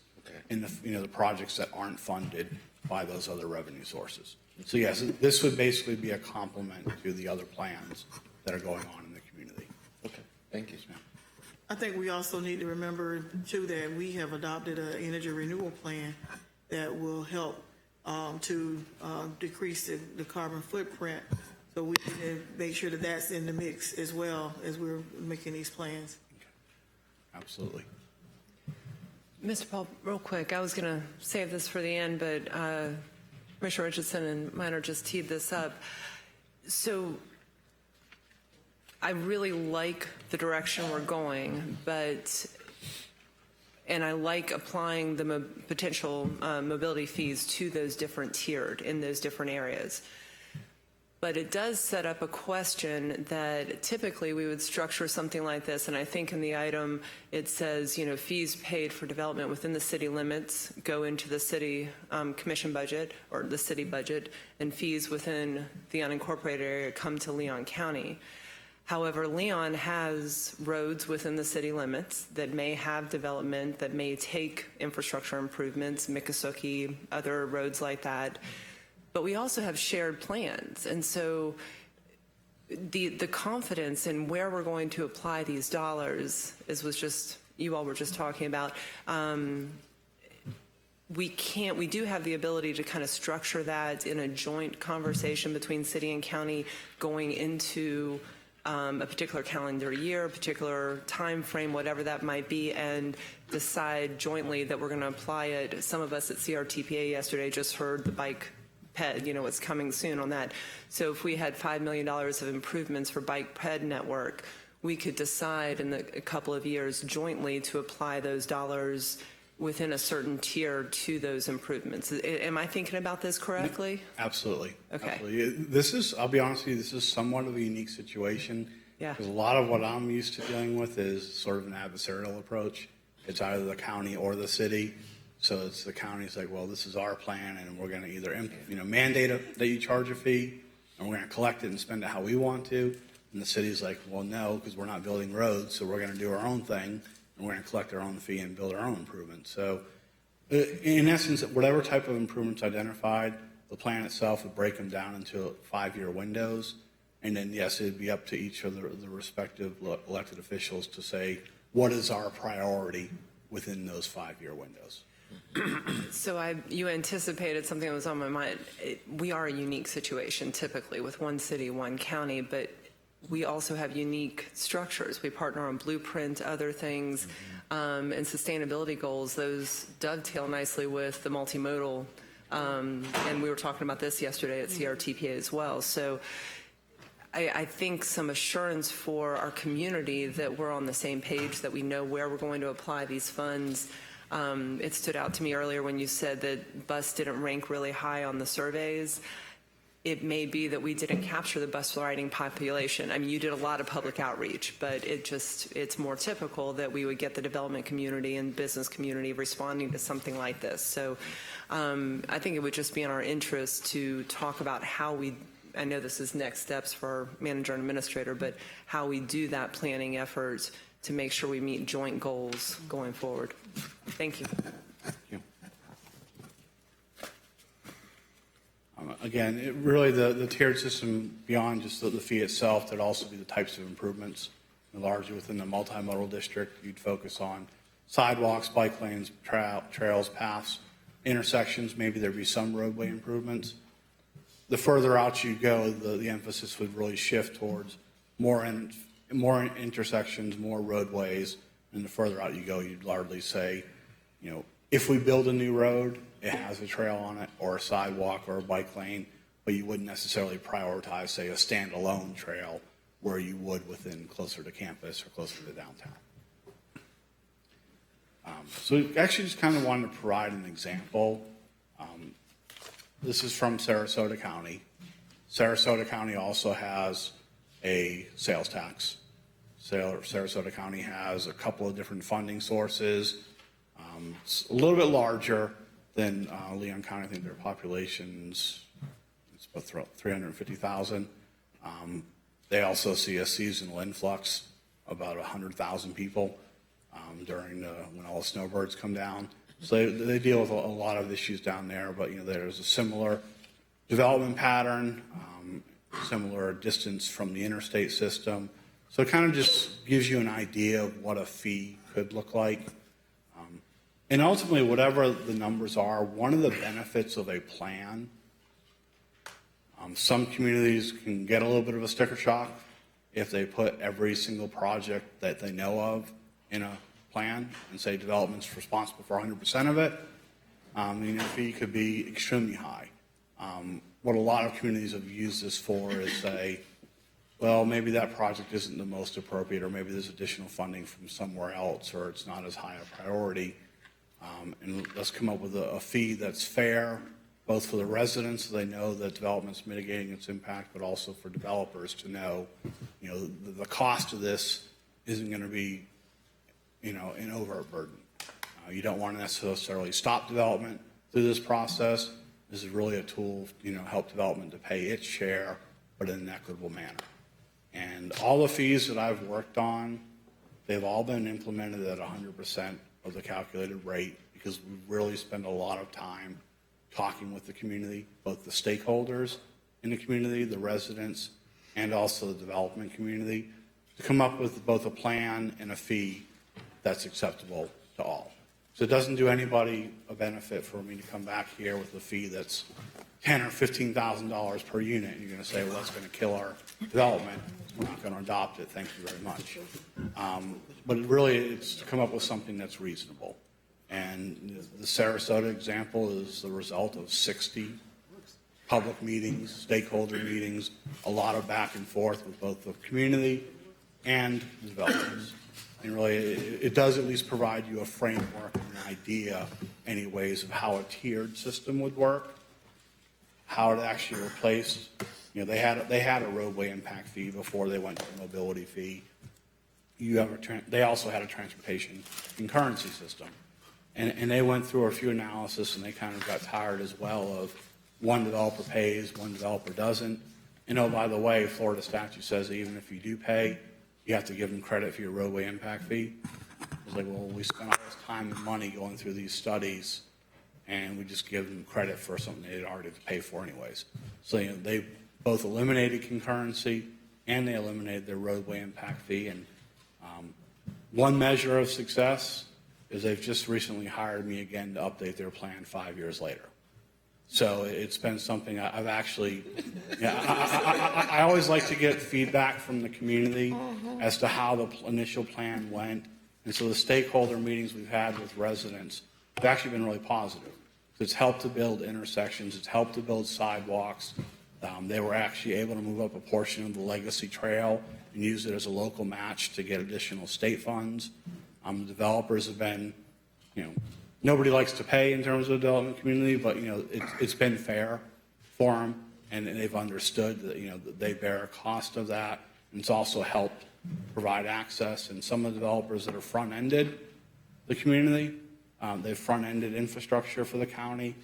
Speaker 2: in the projects that aren't funded by those other revenue sources. So yes, this would basically be a complement to the other plans that are going on in the community.
Speaker 6: Okay, thank you.
Speaker 8: I think we also need to remember too that we have adopted an energy renewal plan that will help to decrease the carbon footprint. So we need to make sure that that's in the mix as well as we're making these plans.
Speaker 2: Absolutely.
Speaker 9: Mr. Paul, real quick, I was going to save this for the end, but Commissioner Richardson and Minor just teed this up. So I really like the direction we're going, but And I like applying the potential mobility fees to those different tiered in those different areas. But it does set up a question that typically we would structure something like this, and I think in the item it says, fees paid for development within the city limits go into the city commission budget or the city budget, and fees within the unincorporated area come to Leon County. However, Leon has roads within the city limits that may have development, that may take infrastructure improvements, Miccosukee, other roads like that. But we also have shared plans. And so the confidence in where we're going to apply these dollars, as was just, you all were just talking about, we do have the ability to kind of structure that in a joint conversation between city and county going into a particular calendar year, a particular time frame, whatever that might be, and decide jointly that we're going to apply it. Some of us at CRTPA yesterday just heard the bike ped, it's coming soon on that. So if we had $5 million of improvements for bike ped network, we could decide in a couple of years jointly to apply those dollars within a certain tier to those improvements. Am I thinking about this correctly?
Speaker 2: Absolutely.
Speaker 9: Okay.
Speaker 2: Absolutely. I'll be honest with you, this is somewhat of a unique situation.
Speaker 9: Yeah.
Speaker 2: Because a lot of what I'm used to dealing with is sort of an adversarial approach. It's either the county or the city. So it's the county's like, well, this is our plan, and we're going to either mandate that you charge a fee, and we're going to collect it and spend it how we want to. And the city's like, well, no, because we're not building roads, so we're going to do our own thing, and we're going to collect our own fee and build our own improvements. So in essence, whatever type of improvements identified, the plan itself would break them down into 5-year windows. And then, yes, it'd be up to each of the respective elected officials to say, what is our priority within those 5-year windows?
Speaker 9: So you anticipated something that was on my mind. We are a unique situation typically with one city, one county, but we also have unique structures. We partner on blueprint, other things, and sustainability goals. Those dovetail nicely with the multimodal, and we were talking about this yesterday at CRTPA as well. So I think some assurance for our community that we're on the same page, that we know where we're going to apply these funds. It stood out to me earlier when you said that bus didn't rank really high on the surveys. It may be that we didn't capture the bus riding population. I mean, you did a lot of public outreach, but it's more typical that we would get the development community and business community responding to something like this. So I think it would just be in our interest to talk about how I know this is next steps for our manager and administrator, but how we do that planning effort to make sure we meet joint goals going forward. Thank you.
Speaker 2: Thank you. Again, really the tiered system beyond just the fee itself, there'd also be the types of improvements. Largely within the multimodal district, you'd focus on sidewalks, bike lanes, trails, paths, intersections. Maybe there'd be some roadway improvements. The further out you go, the emphasis would really shift towards more intersections, more roadways, and the further out you go, you'd largely say, if we build a new road, it has a trail on it, or a sidewalk, or a bike lane, but you wouldn't necessarily prioritize, say, a standalone trail where you would within closer to campus or closer to downtown. So we actually just kind of wanted to provide an example. This is from Sarasota County. Sarasota County also has a sales tax. Sarasota County has a couple of different funding sources. It's a little bit larger than Leon County. I think their population's about 350,000. They also see a seasonal influx, about 100,000 people during when all the snowbirds come down. So they deal with a lot of issues down there, but there's a similar development pattern, similar distance from the interstate system. So it kind of just gives you an idea of what a fee could look like. And ultimately, whatever the numbers are, one of the benefits of a plan, some communities can get a little bit of a sticker shock if they put every single project that they know of in a plan and say development's responsible for 100% of it. The fee could be extremely high. What a lot of communities have used this for is say, well, maybe that project isn't the most appropriate, or maybe there's additional funding from somewhere else, or it's not as high a priority. And let's come up with a fee that's fair, both for the residents, so they know that development's mitigating its impact, but also for developers to know, the cost of this isn't going to be, an overburden. You don't want to necessarily stop development through this process. This is really a tool, help development to pay its share, but in an equitable manner. And all the fees that I've worked on, they've all been implemented at 100% of the calculated rate, because we really spend a lot of time talking with the community, both the stakeholders in the community, the residents, and also the development community, to come up with both a plan and a fee that's acceptable to all. So it doesn't do anybody a benefit for me to come back here with a fee that's $10,000 or $15,000 per unit, and you're going to say, well, that's going to kill our development. We're not going to adopt it. Thank you very much. But it's to come up with something that's reasonable. And the Sarasota example is the result of 60 public meetings, stakeholder meetings, a lot of back and forth with both the community and the developers. And really, it does at least provide you a framework and an idea, anyways, of how a tiered system would work, how it actually replaced. They had a roadway impact fee before they went to a mobility fee. They also had a transportation concurrency system. And they went through a few analysis, and they kind of got tired as well of one developer pays, one developer doesn't. And oh, by the way, Florida statute says that even if you do pay, you have to give them credit for your roadway impact fee. It's like, well, we spent all this time and money going through these studies, and we just give them credit for something they'd already had to pay for anyways. So they both eliminated concurrency, and they eliminated their roadway impact fee. And one measure of success is they've just recently hired me again to update their plan 5 years later. So it's been something I've actually, I always like to get feedback from the community as to how the initial plan went. And so the stakeholder meetings we've had with residents have actually been really positive. It's helped to build intersections. It's helped to build sidewalks. They were actually able to move up a portion of the legacy trail and use it as a local match to get additional state funds. The developers have been, nobody likes to pay in terms of the development community, but, it's been fair for them, and they've understood that, that they bear a cost of that. And it's also helped provide access. And some of the developers that are front-ended the community, they've front-ended infrastructure for the county.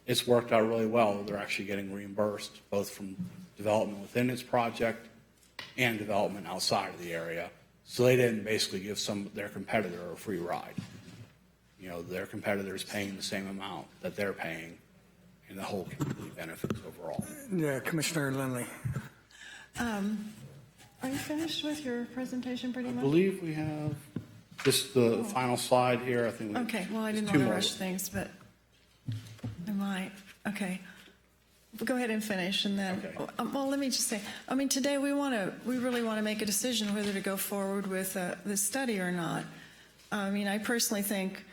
Speaker 2: It's worked out really well. They're actually getting reimbursed both from development within its project and development outside of the area. So they didn't basically give their competitor a free ride. Their competitor is paying the same amount that they're paying, and the whole community benefits overall.
Speaker 1: Yeah, Commissioner Lindley.
Speaker 5: Are you finished with your presentation pretty
Speaker 2: I
Speaker 5: much?
Speaker 2: believe we have just the final slide here. I think.
Speaker 5: Okay, well, I didn't
Speaker 2: two
Speaker 5: want to
Speaker 2: more.
Speaker 5: rush things, but I might. Okay. Go ahead and finish, and then,
Speaker 2: Okay.
Speaker 5: well, let me just say, today we really want to make a decision whether to go forward with this study or not. I personally think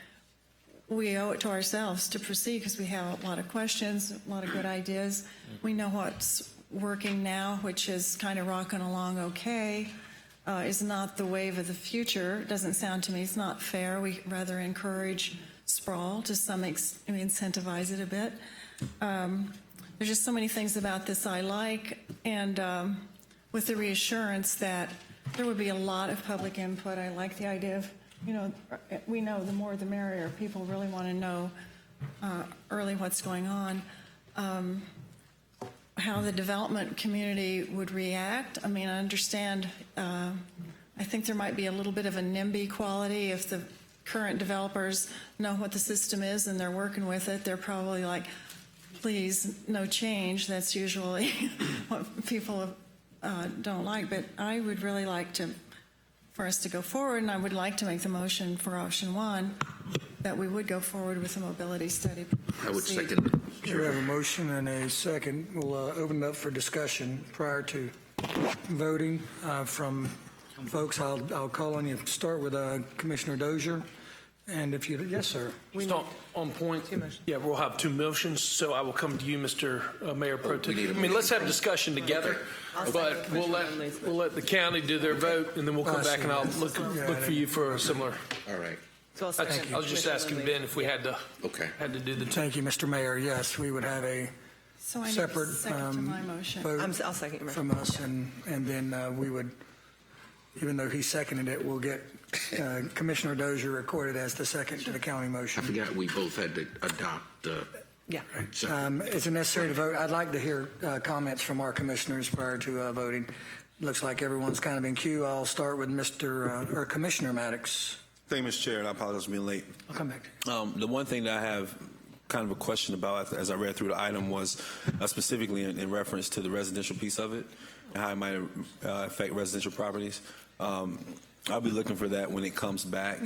Speaker 5: we owe it to ourselves to proceed because we have a lot of questions, a lot of good ideas. We know what's working now, which is kind of rocking along okay, is not the wave of the future. It doesn't sound to me, it's not fair. We rather encourage sprawl to some extent, we incentivize it a bit. There's just so many things about this I like, and with the reassurance that there would be a lot of public input. I like the idea of, we know the more the merrier. People really want to know early what's going on. How the development community would react. I understand, I think there might be a little bit of a NIMBY quality. If the current developers know what the system is and they're working with it, they're probably like, please, no change. That's usually what people don't like. But I would really like for us to go forward, and I would like to make the motion for option one that we would go forward with a mobility study.
Speaker 6: I would second.
Speaker 1: We have a motion and a second. We'll open it up for discussion prior to voting from folks. I'll call on you. Start with Commissioner Dozier, And if you, yes, sir.
Speaker 10: Just on point, yeah, we'll have two motions, so I will come to you, Mr. Mayor Pro Tem. I mean, let's have a discussion together, but we'll let the county do their vote, and then we'll come back and I'll look for you for a similar.
Speaker 6: All right.
Speaker 9: So I'll
Speaker 10: That's-
Speaker 9: second
Speaker 10: I was just
Speaker 9: Commissioner
Speaker 10: asking
Speaker 9: Lindley.
Speaker 10: Ben if we had to do the.
Speaker 1: Thank you, Mr. Mayor. Yes, we would have a
Speaker 5: So I need a
Speaker 1: separate
Speaker 5: second to my motion.
Speaker 1: vote
Speaker 9: I'll second your
Speaker 1: from us, and then we would, even though he seconded it, we'll get Commissioner Dozier recorded as the second to the county
Speaker 6: I
Speaker 1: motion.
Speaker 6: forgot we both had to adopt the.
Speaker 9: Yeah.
Speaker 1: Is it necessary to vote? I'd like to hear comments from our commissioners prior to voting. Looks like everyone's kind of in queue. I'll start with or Commissioner Maddox.
Speaker 11: Thank you, Mr. Chair, and I apologize for being late.
Speaker 1: I'll come back to you.
Speaker 11: The one thing that I have kind of a question about as I read through the item was specifically in reference to the residential piece of it and how it might affect residential properties. I'll be looking for that when it comes back.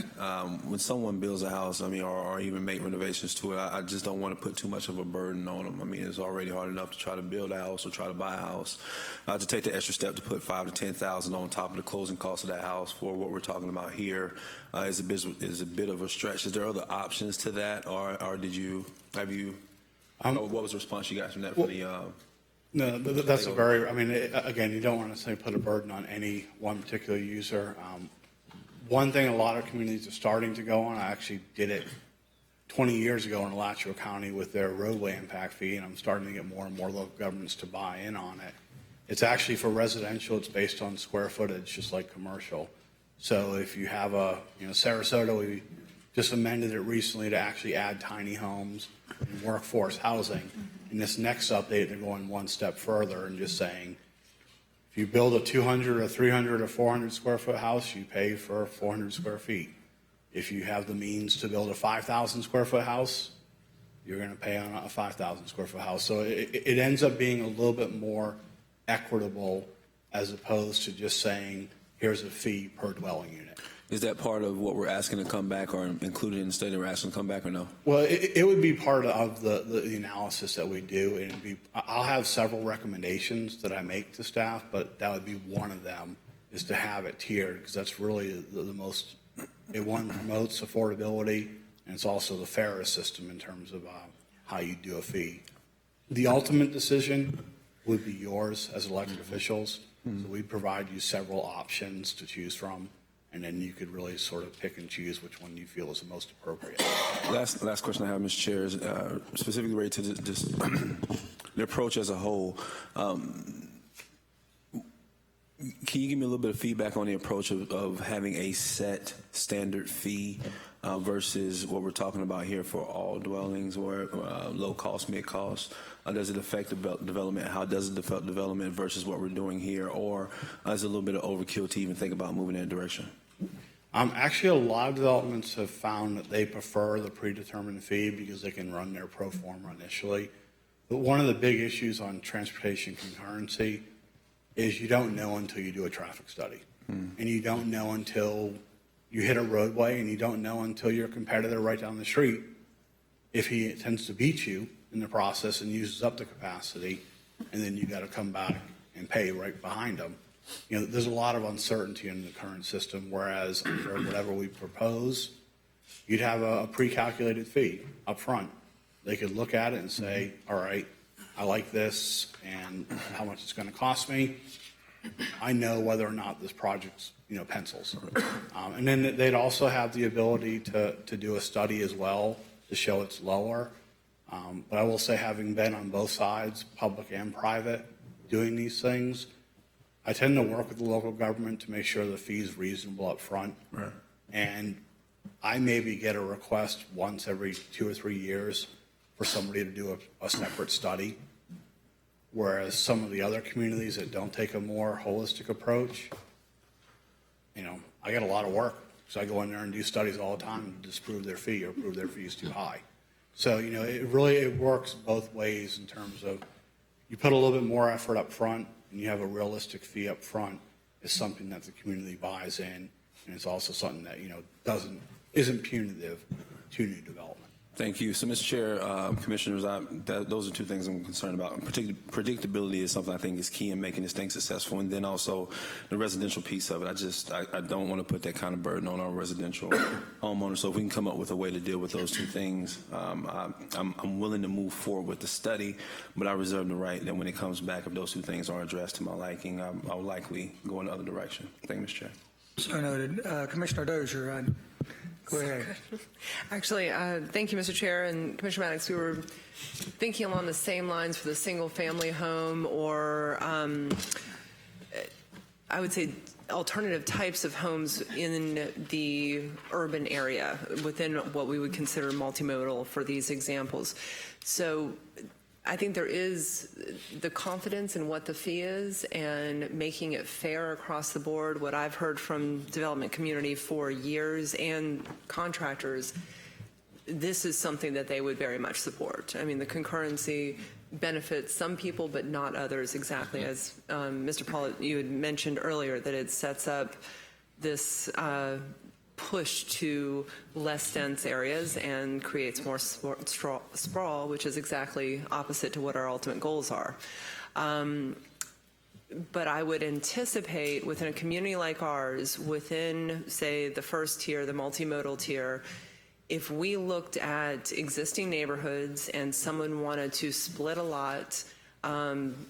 Speaker 11: When someone builds a house, I mean, or even make renovations to it, I just don't want to put too much of a burden on them. I mean, it's already hard enough to try to build a house or try to buy a house. To take the extra step to put $5,000 to $10,000 on top of the closing cost of that house for what we're talking about here is a bit of a stretch. Is there other options to that, or have you? What was the response you got from that?
Speaker 2: No, that's a very, I mean, again, you don't want to say put a burden on any one particular user. One thing a lot of communities are starting to go on, I actually did it 20 years ago in Alachua County with their roadway impact fee, and I'm starting to get more and more local governments to buy in on it. It's actually for residential, it's based on square footage, just like commercial. So if you have Sarasota, we just amended it recently to actually add tiny homes and workforce housing. In this next update, they're going one step further and just saying, if you build a 200 or 300 or 400 square foot house, you pay for 400 square feet. If you have the means to build a 5,000 square foot house, you're going to pay on a 5,000 square foot house. So it ends up being a little bit more equitable as opposed to just saying, here's a fee per dwelling unit.
Speaker 11: Is that part of what we're asking to come back, or included in the study we're asking to come back, or no?
Speaker 2: Well, it would be part of the analysis that we do, and I'll have several recommendations that I make to staff, but that would be one of them, is to have it tiered, because that's really the most, one promotes affordability, and it's also the fairest system in terms of how you do a fee. The ultimate decision would be yours as elected officials, so we provide you several options to choose from. And then you could really sort of pick and choose which one you feel is the most appropriate.
Speaker 11: Last question I have, Mr. Chair, is specifically related to this, the approach as a whole. Can you give me a little bit of feedback on the approach of having a set standard fee versus what we're talking about here for all dwellings, or low cost, mid cost? Does it affect development? How does it affect development versus what we're doing here? Or is it a little bit of overkill to even think about moving in that direction?
Speaker 2: Actually, a lot of developments have found that they prefer the predetermined fee because they can run their pro forma initially. But one of the big issues on transportation concurrency is you don't know until you do a traffic study. And you don't know until you hit a roadway, and you don't know until your competitor right down the street, if he tends to beat you in the process and uses up the capacity, and then you got to come back and pay right behind them. There's a lot of uncertainty in the current system, whereas under whatever we propose, you'd have a pre-calculated fee up front. They could look at it and say, all right, I like this and how much it's going to cost me. I know whether or not this project's pencils. And then they'd also have the ability to do a study as well to show it's lower. But I will say, having been on both sides, public and private, doing these things, I tend to work with the local government to make sure the fee is reasonable up front.
Speaker 11: Right.
Speaker 2: And I maybe get a request once every 2 or 3 years for somebody to do a separate study. Whereas some of the other communities that don't take a more holistic approach, I get a lot of work. So I go in there and do studies all the time to disprove their fee or prove their fee is too high. So, it works both ways in terms of you put a little bit more effort up front and you have a realistic fee up front is something that the community buys in. And it's also something that, isn't punitive to new development.
Speaker 11: Thank you. So, Mr. Chair, Commissioners, those are two things I'm concerned about. Predictability is something I think is key in making this thing successful, and then also the residential piece of it. I don't want to put that kind of burden on our residential homeowners. So if we can come up with a way to deal with those two things, I'm willing to move forward with the study, but I reserve the right that when it comes back, if those two things aren't addressed to my liking, I'll likely go in the other direction. Thank you, Mr. Chair.
Speaker 1: So noted. Commissioner Dozier, go ahead.
Speaker 9: Actually, thank you, Mr. Chair, and Commissioner Maddox. We were thinking along the same lines for the single-family home, or I would say alternative types of homes in the urban area within what we would consider multimodal for these examples. So I think there is the confidence in what the fee is and making it fair across the board. What I've heard from development community for years and contractors, this is something that they would very much support. I mean, the concurrency benefits some people, but not others, exactly as Mr. Paul, you had mentioned earlier, that it sets up this push to less dense areas and creates more sprawl, which is exactly opposite to what our ultimate goals are. But I would anticipate within a community like ours, within, say, the first tier, the multimodal tier, if we looked at existing neighborhoods and someone wanted to split a lot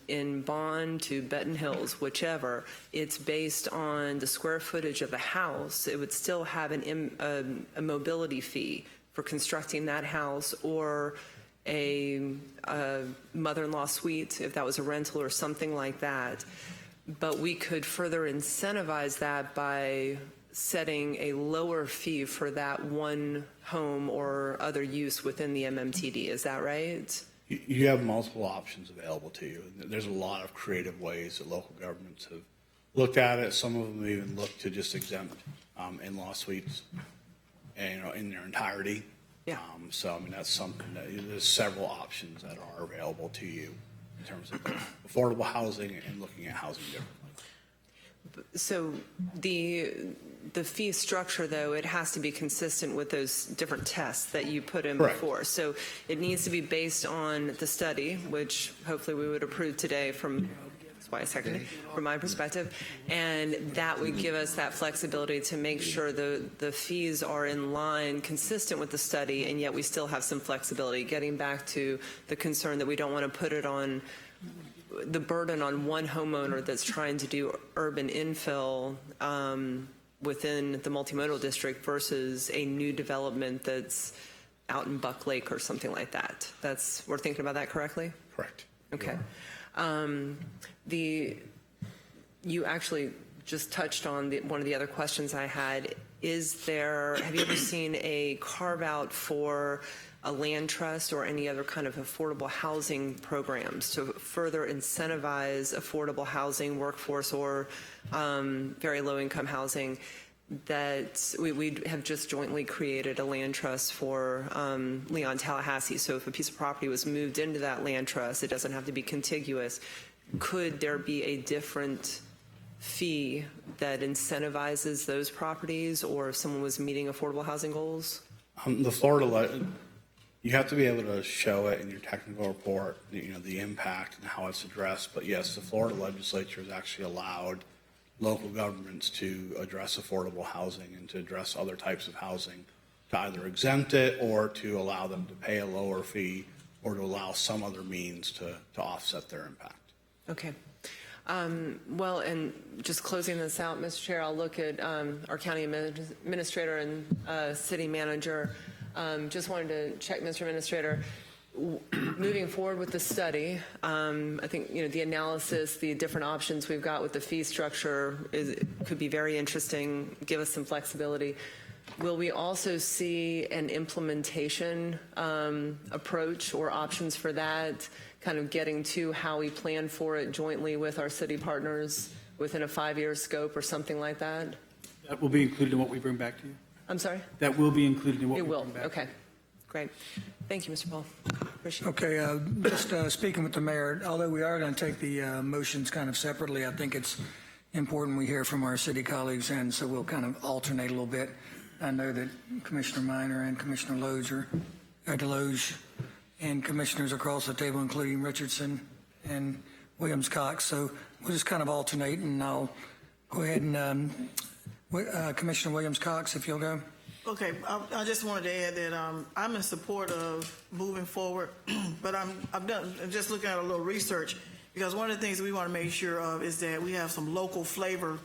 Speaker 9: in Bond to Benton Hills, whichever, it's based on the square footage of the house. It would still have a mobility fee for constructing that house, or a mother-in-law suite if that was a rental or something like that. But we could further incentivize that by setting a lower fee for that one home or other use within the MMTD. Is that right?
Speaker 2: You have multiple options available to you. There's a lot of creative ways that local governments have looked at it. Some of them even look to just exempt in-law suites, and, in their entirety.
Speaker 9: Yeah.
Speaker 2: So, I mean, that's something that there's several options that are available to you in terms of affordable housing and looking at housing differently.
Speaker 9: So the fee structure, though, it has to be consistent with those different tests that you put in
Speaker 2: Correct.
Speaker 9: before. So it needs to be based on the study, which hopefully we would approve today from my perspective, and that would give us that flexibility to make sure the fees are in line, consistent with the study, and yet we still have some flexibility. Getting back to the concern that we don't want to put it on the burden on one homeowner that's trying to do urban infill within the multimodal district versus a new development that's out in Buck Lake or something like that. We're thinking about that correctly?
Speaker 2: Correct.
Speaker 9: Okay. You actually just touched on one of the other questions I had. Have you ever seen a carve out for a land trust or any other kind of affordable housing programs to further incentivize affordable housing, workforce, or very low income housing? That we have just jointly created a land trust for Leon, Tallahassee. So if a piece of property was moved into that land trust, it doesn't have to be contiguous. Could there be a different fee that incentivizes those properties, or if someone was meeting affordable housing goals?
Speaker 2: The Florida, you have to be able to show it in your technical report, the impact and how it's addressed. But yes, the Florida legislature has actually allowed local governments to address affordable housing and to address other types of housing, to either exempt it or to allow them to pay a lower fee, or to allow some other means to offset their impact.
Speaker 9: Okay. Well, and just closing this out, Mr. Chair, I'll look at our county administrator and city manager. Just wanted to check, Mr. Administrator, moving forward with the study, I think the analysis, the different options we've got with the fee structure could be very interesting, give us some flexibility. Will we also see an implementation approach or options for that, kind of getting to how we plan for it jointly with our city partners within a 5-year scope or something like that?
Speaker 3: That will be included in what we bring back to you.
Speaker 9: I'm sorry?
Speaker 3: That will be included in what
Speaker 9: It
Speaker 3: we
Speaker 9: will.
Speaker 3: bring back.
Speaker 9: Okay. Great. Thank you, Mr. Paul. Appreciate it.
Speaker 1: Okay, just speaking with the mayor, although we are going to take the motions kind of separately, I think it's important we hear from our city colleagues, and so we'll kind of alternate a little bit. I know that Commissioner Minor and Commissioner Lozier Deloge, and commissioners across the table, including Richardson and Williams-Cox. So we'll just kind of alternate, and I'll go ahead and Commissioner Williams-Cox, if you'll go.
Speaker 8: Okay, I just wanted to add that I'm in support of moving forward, but I'm just looking at a little research, because one of the things we want to make sure of is that we have some local flavor,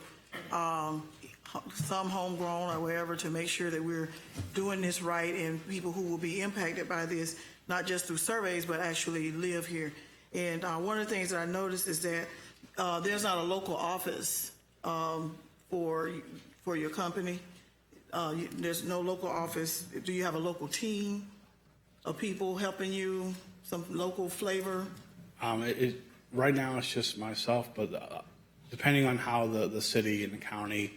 Speaker 8: some homegrown or wherever, to make sure that we're doing this right, and people who will be impacted by this, not just through surveys, but actually live here. And one of the things that I noticed is that there's not a local office for your company. There's no local office. Do you have a local team of people helping you, some local flavor?
Speaker 2: Right now, it's just myself, but depending on how the city and the county,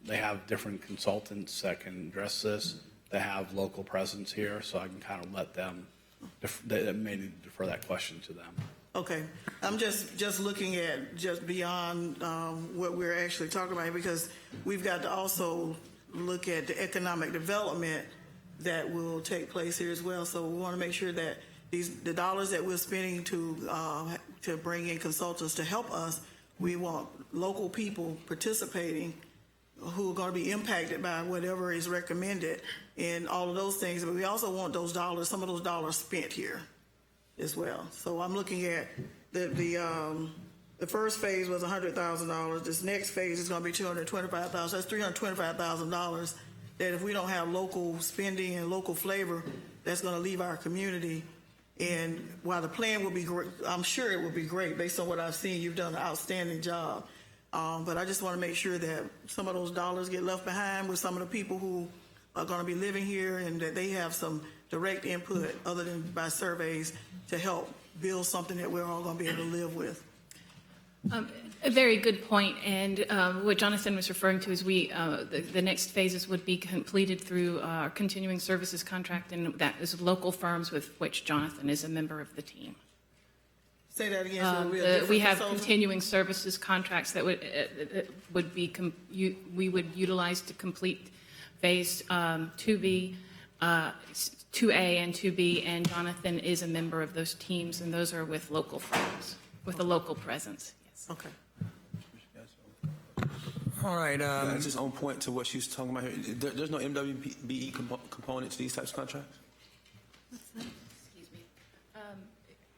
Speaker 2: they have different consultants that can address this. They have local presence here, so I can kind of let them, they may need to defer that question to them.
Speaker 8: Okay, I'm just looking at just beyond what we're actually talking about, because we've got to also look at the economic development that will take place here as well. So we want to make sure that the dollars that we're spending to bring in consultants to help us, we want local people participating who are going to be impacted by whatever is recommended and all of those things. But we also want those dollars, some of those dollars spent here as well. So I'm looking at the first phase was $100,000. This next phase is going to be $225,000. That's $325,000 that if we don't have local spending and local flavor, that's going to leave our community. And while the plan will be great, I'm sure it will be great based on what I've seen. You've done an outstanding job. But I just want to make sure that some of those dollars get left behind with some of the people who are going to be living here, and that they have some direct input other than by surveys to help build something that we're all going to be able to live with.
Speaker 4: A very good point. And what Jonathan was referring to is the next phases would be completed through our continuing services contract, and that is local firms with which Jonathan is a member of the team.
Speaker 8: Say that again. So
Speaker 4: we have continuing services contracts that would be we would utilize to complete phase 2B, 2A, and 2B, and Jonathan is a member of those teams, and those are with local firms with a local presence. Yes.
Speaker 8: Okay.
Speaker 1: All right.
Speaker 11: Just on point to what she was talking about here. There's no MWBE component to these types of contracts?
Speaker 4: Excuse me.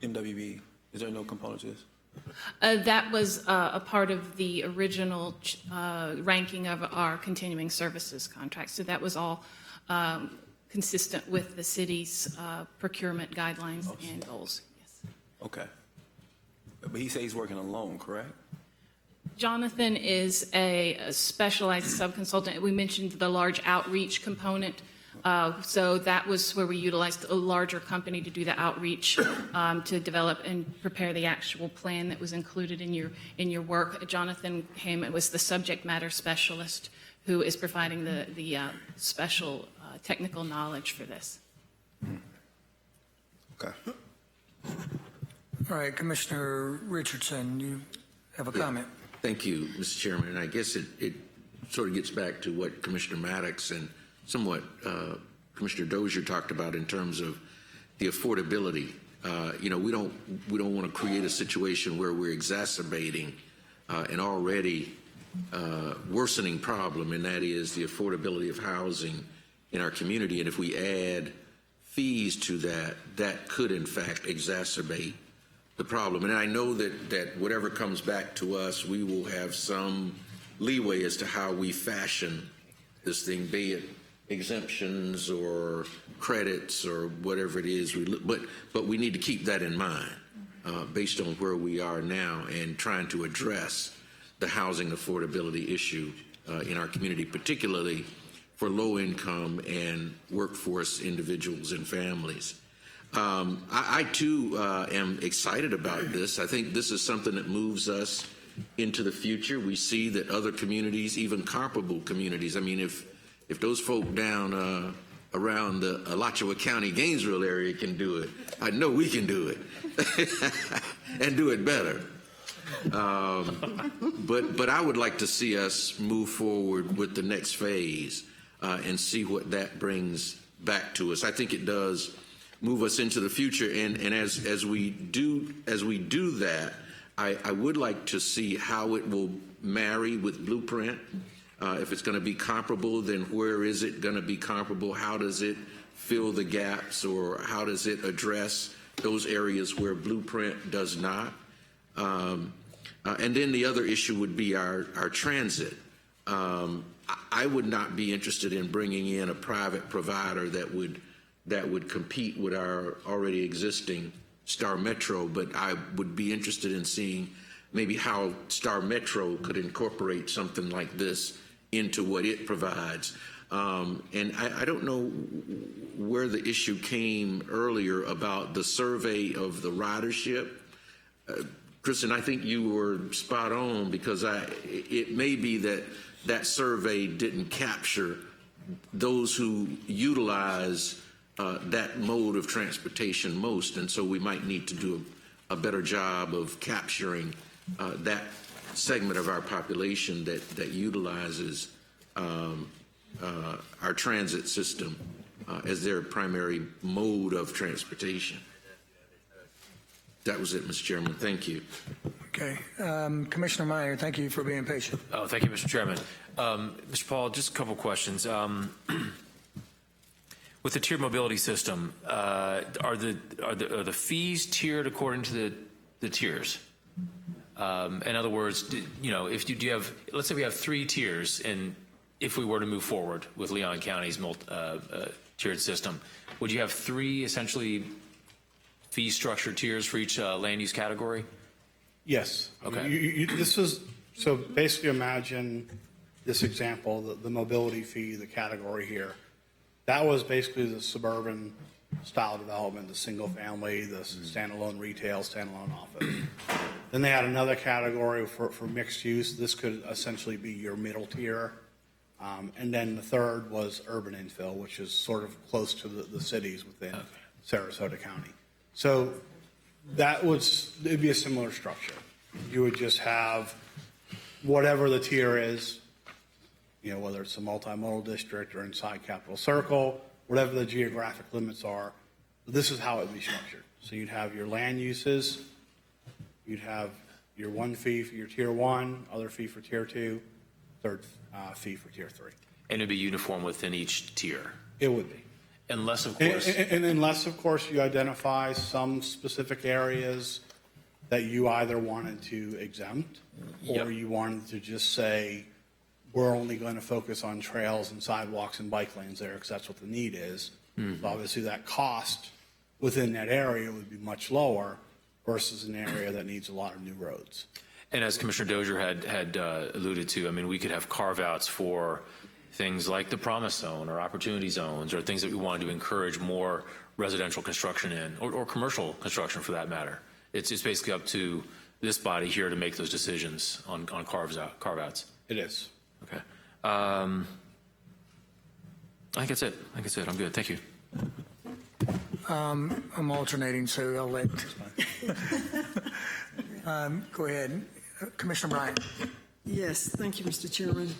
Speaker 11: MWBE. Is there no component to this?
Speaker 4: That was a part of the original ranking of our continuing services contract. So that was all consistent with the city's procurement guidelines and goals. Yes.
Speaker 11: Okay. But he says he's working alone, correct?
Speaker 4: Jonathan is a specialized sub-consultant. We mentioned the large outreach component. So that was where we utilized a larger company to do the outreach, to develop and prepare the actual plan that was included in your work. Jonathan was the subject matter specialist who is providing the special technical knowledge for this.
Speaker 11: Okay.
Speaker 1: All right, Commissioner Richardson, you have a comment.
Speaker 6: Thank you, Mr. Chairman. And I guess it sort of gets back to what Commissioner Maddox and somewhat Commissioner Dozier talked about in terms of the affordability. We don't want to create a situation where we're exacerbating an already worsening problem, and that is the affordability of housing in our community. And if we add fees to that, that could in fact exacerbate the problem. And I know that whatever comes back to us, we will have some leeway as to how we fashion this thing, be it exemptions or credits or whatever it is. But we need to keep that in mind based on where we are now and trying to address the housing affordability issue in our community, particularly for low-income and workforce individuals and families. I too am excited about this. I think this is something that moves us into the future. We see that other communities, even comparable communities, I mean, if those folk down around the Alachua County, Gainesville area can do it, I know we can do it and do it better. But I would like to see us move forward with the next phase and see what that brings back to us. I think it does move us into the future. And as we do that, I would like to see how it will marry with Blueprint. If it's going to be comparable, then where is it going to be comparable? How does it fill the gaps, or how does it address those areas where Blueprint does not? And then the other issue would be our transit. I would not be interested in bringing in a private provider that would compete with our already existing Star Metro, but I would be interested in seeing maybe how Star Metro could incorporate something like this into what it provides. And I don't know where the issue came earlier about the survey of the ridership. Kristen, I think you were spot on, because it may be that survey didn't capture those who utilize that mode of transportation most, and so we might need to do a better job of capturing that segment of our population that utilizes our transit system as their primary mode of transportation. That was it, Mr. Chairman. Thank you.
Speaker 1: Okay. Commissioner Meyer, thank you for being patient.
Speaker 7: Oh, thank you, Mr. Chairman. Mr. Paul, just a couple questions. With the tiered mobility system, are the fees tiered according to the tiers? In other words, if you have, let's say we have 3 tiers, and if we were to move forward with Leon County's tiered system, would you have 3 essentially fee structure tiers for each land use category?
Speaker 2: Yes.
Speaker 7: Okay.
Speaker 2: So basically imagine this example, the mobility fee, the category here. That was basically the suburban style development, the single family, the standalone retail, standalone office. Then they had another category for mixed use. This could essentially be your middle tier. And then the third was urban infill, which is sort of close to the cities within Sarasota County. So it'd be a similar structure. You would just have whatever the tier is, whether it's a multimodal district or inside Capital Circle, whatever the geographic limits are, this is how it would be structured. So you'd have your land uses, you'd have your one fee for your tier 1, other fee for tier 2, third fee for tier 3.
Speaker 7: And it'd be uniform within each tier?
Speaker 2: It would be.
Speaker 7: Unless, of course...
Speaker 2: And unless, of course, you identify some specific areas that you either wanted to exempt, or you wanted to just say, we're only going to focus on trails and sidewalks and bike lanes there because that's what the need is. So obviously that cost within that area would be much lower versus an area that needs a lot of new roads.
Speaker 7: And as Commissioner Dozier had alluded to, I mean, we could have carve-outs for things like the promise zone or opportunity zones, or things that we wanted to encourage more residential construction in, or commercial construction for that matter. It's basically up to this body here to make those decisions on carve-outs.
Speaker 2: It is.
Speaker 7: Okay. I think that's it. I'm good. Thank you.
Speaker 1: I'm alternating, so I'll let. Go ahead. Commissioner Bryant.
Speaker 12: Yes, thank you, Mr. Chairman.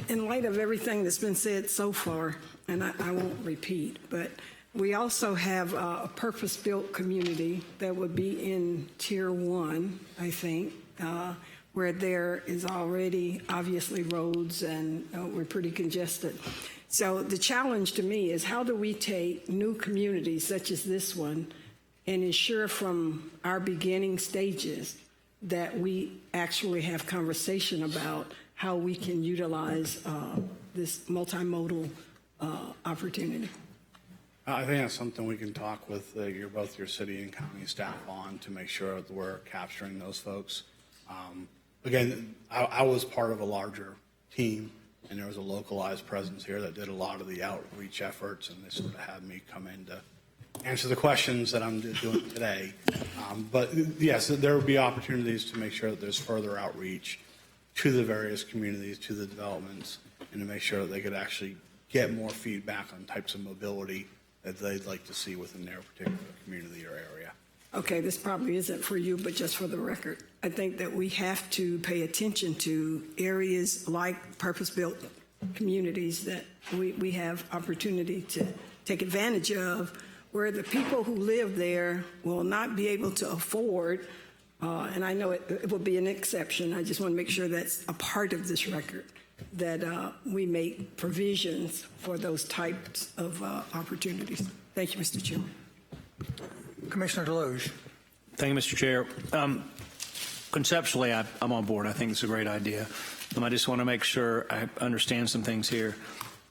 Speaker 12: In light of everything that's been said so far, and I won't repeat, but we also have a purpose-built community that would be in Tier 1, I think, where there is already obviously roads and we're pretty congested. So the challenge to me is, how do we take new communities such as this one and ensure from our beginning stages that we actually have conversation about how we can utilize this multimodal opportunity?
Speaker 2: I think that's something we can talk with both your city and county staff on to make sure that we're capturing those folks. Again, I was part of a larger team, and there was a localized presence here that did a lot of the outreach efforts, and they sort of had me come in to answer the questions that I'm doing today. But yes, there will be opportunities to make sure that there's further outreach to the various communities, to the developments, and to make sure that they could actually get more feedback on types of mobility that they'd like to see within their particular community or area.
Speaker 12: Okay, this probably isn't for you, but just for the record, I think that we have to pay attention to areas like purpose-built communities that we have opportunity take advantage of, where the people who live there will not be able to afford, and I know it will be an exception. I just want to make sure that's a part of this record, that we make provisions for those types of opportunities. Thank you, Mr. Chairman.
Speaker 1: Commissioner Deloge.
Speaker 13: Thank you, Mr. Chair. Conceptually, I'm on board. I think it's a great idea. I just want to make sure I understand some things here.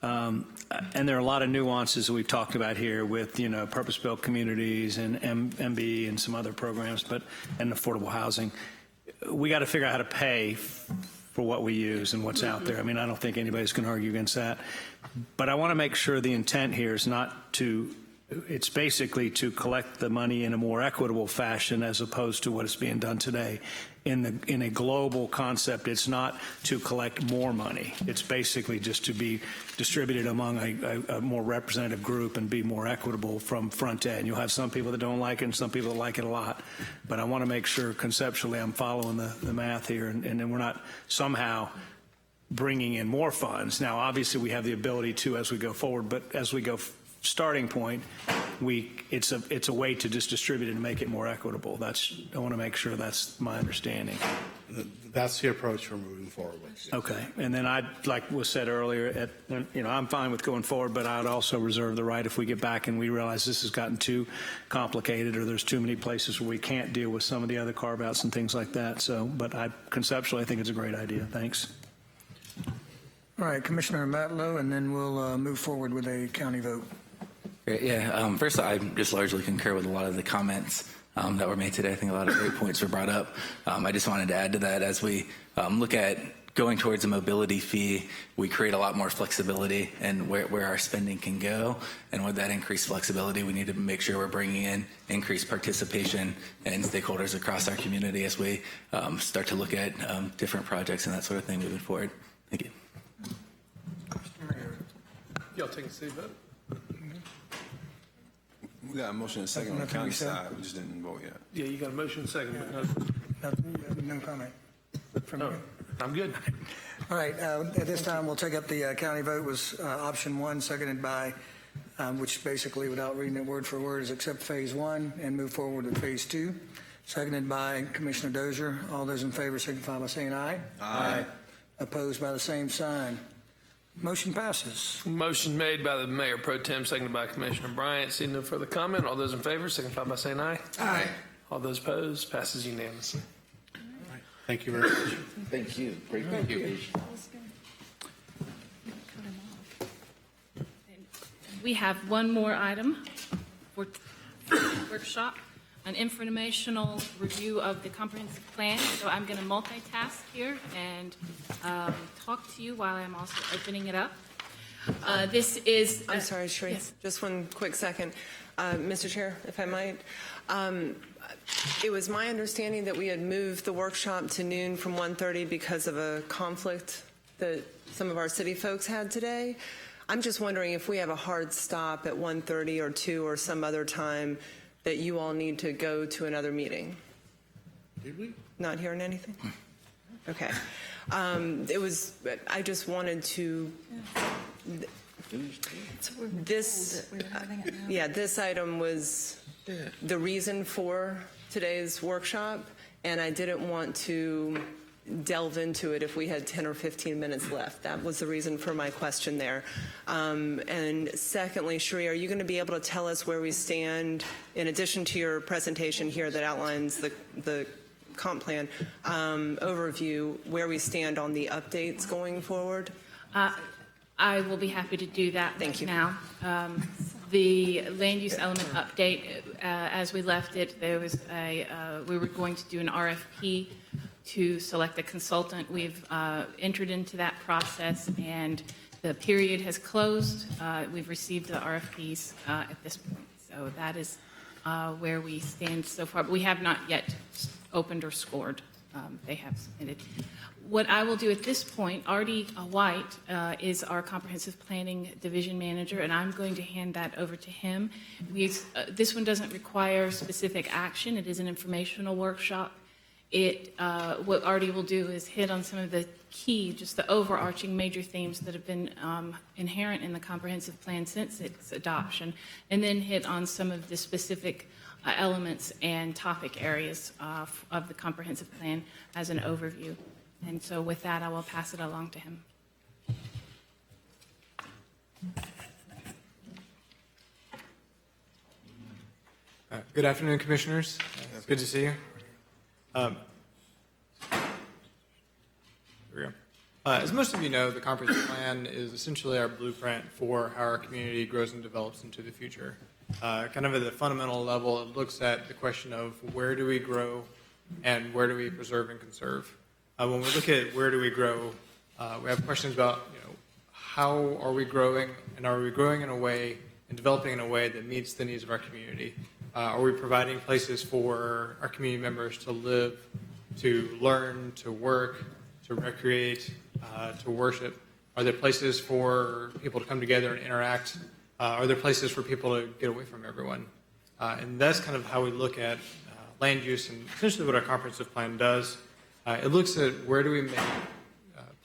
Speaker 13: And there are a lot of nuances that we've talked about here with, purpose-built communities and MB and some other programs, and affordable housing. We got to figure out how to pay for what we use and what's out there. I mean, I don't think anybody's going to argue against that. But I want to make sure the intent here is not to, it's basically to collect the money in a more equitable fashion as opposed to what is being done today. In a global concept, it's not to collect more money. It's basically just to be distributed among a more representative group and be more equitable from front to end. You'll have some people that don't like it and some people that like it a lot. But I want to make sure conceptually I'm following the math here, and then we're not somehow bringing in more funds. Now, obviously, we have the ability to as we go forward, but as we go starting point, it's a way to just distribute it and make it more equitable. I want to make sure that's my understanding.
Speaker 2: That's the approach we're moving forward with.
Speaker 13: Okay, and then like was said earlier, I'm fine with going forward, but I'd also reserve the right if we get back and we realize this has gotten too complicated or there's too many places where we can't deal with some of the other carve-outs and things like that. So, but conceptually, I think it's a great idea. Thanks.
Speaker 1: All right, Commissioner Matlow, and then we'll move forward with a county vote.
Speaker 14: Great, yeah. First, I just largely concur with a lot of the comments that were made today. I think a lot of great points were brought up. I just wanted to add to that, as we look at going towards a mobility fee, we create a lot more flexibility in where our spending can go. And with that increased flexibility, we need to make sure we're bringing in increased participation and stakeholders across our community as we start to look at different projects and that sort of thing moving forward. Thank you.
Speaker 10: Y'all take a seat, vote.
Speaker 11: We got a motion and a second on the county side. We just didn't vote yet.
Speaker 10: Yeah, you got a motion and a second, but
Speaker 1: No comment from
Speaker 10: no.
Speaker 1: you.
Speaker 10: I'm good.
Speaker 1: All right, at this time, we'll take up the county vote was option one, seconded by, which basically, without reading it word for word, is accept phase one and move forward with phase two. Seconded by Commissioner Dozier. All those in favor signify by saying aye.
Speaker 11: Aye.
Speaker 1: Opposed by the same sign. Motion passes.
Speaker 10: Motion made by the Mayor Pro Tem, seconded by Commissioner Bryant. Seeing no further comment, all those in favor signify by saying aye.
Speaker 12: Aye.
Speaker 10: All those opposed, passes unanimously.
Speaker 2: Thank you very much.
Speaker 6: Thank you. Great presentation.
Speaker 4: We have one more item for workshop, an informational review of the comprehensive plan. So I'm going to multitask here and talk to you while I'm also opening it up. This is...
Speaker 9: I'm sorry, Sheree.
Speaker 4: Yes.
Speaker 9: Just one quick second. Mr. Chair, if I might. It was my understanding that we had moved the workshop to noon from 1:30 because of a conflict that some of our city folks had today. I'm just wondering if we have a hard stop at 1:30 or 2 or some other time that you all need to go to another meeting.
Speaker 6: Did we?
Speaker 9: Not hearing anything? Okay. I just wanted to, this item was the reason for today's workshop, and I didn't want to delve into it if we had 10 or 15 minutes left. That was the reason for my question there. And secondly, Sheree, are you going to be able to tell us where we stand, in addition to your presentation here that outlines the comp plan overview, where we stand on the updates going forward?
Speaker 4: I will be happy to do that.
Speaker 9: Thank you.
Speaker 4: Now. The land use element update, as we left it, there was we were going to do an RFP to select a consultant. We've entered into that process, and the period has closed. We've received the RFPs at this point. So that is where we stand so far. But we have not yet opened or scored. They have submitted. What I will do at this point, Artie White is our comprehensive planning division manager, and I'm going to hand that over to him. This one doesn't require specific action. It is an informational workshop, what Artie will do is hit on some of the key, just the overarching major themes that have been inherent in the comprehensive plan since its adoption, and then hit on some of the specific elements and topic areas of the comprehensive plan as an overview. And so with that, I will pass it along to him.
Speaker 15: Good afternoon, Commissioners. It's good to see you. Here we go. As most of you know, the comprehensive plan is essentially our blueprint for how our community grows and develops into the future. Kind of at the fundamental level, it looks at the question of where do we grow and where do we preserve and conserve. When we look at where do we grow, we have questions about, how are we growing, and are we growing in a way and developing in a way that meets the needs of our community? Are we providing places for our community members to live, to learn, to work, to recreate, to worship? Are there places for people to come together and interact? Are there places for people to get away from everyone? And that's kind of how we look at land use and essentially what our comprehensive plan does. It looks at where do we make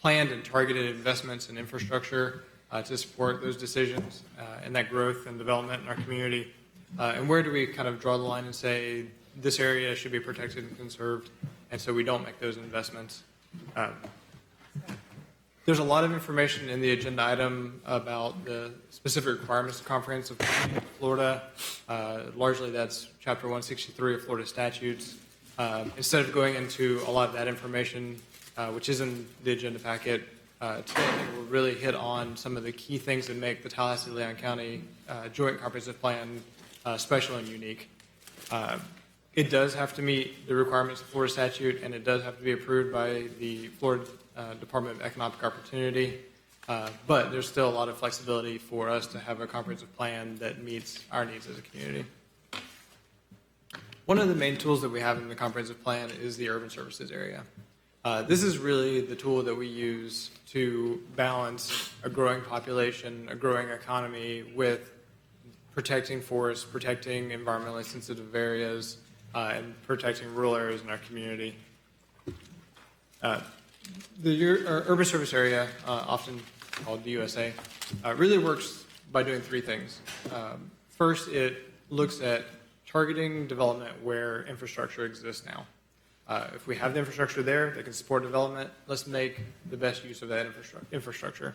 Speaker 15: planned and targeted investments in infrastructure to support those decisions and that growth and development in our community. And where do we kind of draw the line and say this area should be protected and conserved, and so we don't make those investments. There's a lot of information in the agenda item about the specific requirements of comprehensive plan in Florida. Largely that's Chapter 163 of Florida statutes. Instead of going into a lot of that information, which is in the agenda packet, today I think we'll really hit on some of the key things that make the Tallahassee-Leon County Joint Comprehensive Plan special and unique. It does have to meet the requirements of Florida statute, and it does have to be approved by the Florida Department of Economic Opportunity, but there's still a lot of flexibility for us to have a comprehensive plan that meets our needs as a community. One of the main tools that we have in the comprehensive plan is the urban services area. This is really the tool that we use to balance a growing population, a growing economy with protecting forests, protecting environmentally sensitive areas, and protecting rural areas in our community. The urban service area, often called the USA, really works by doing three things. First, it looks at targeting development where infrastructure exists now. If we have the infrastructure there that can support development, let's make the best use of that infrastructure.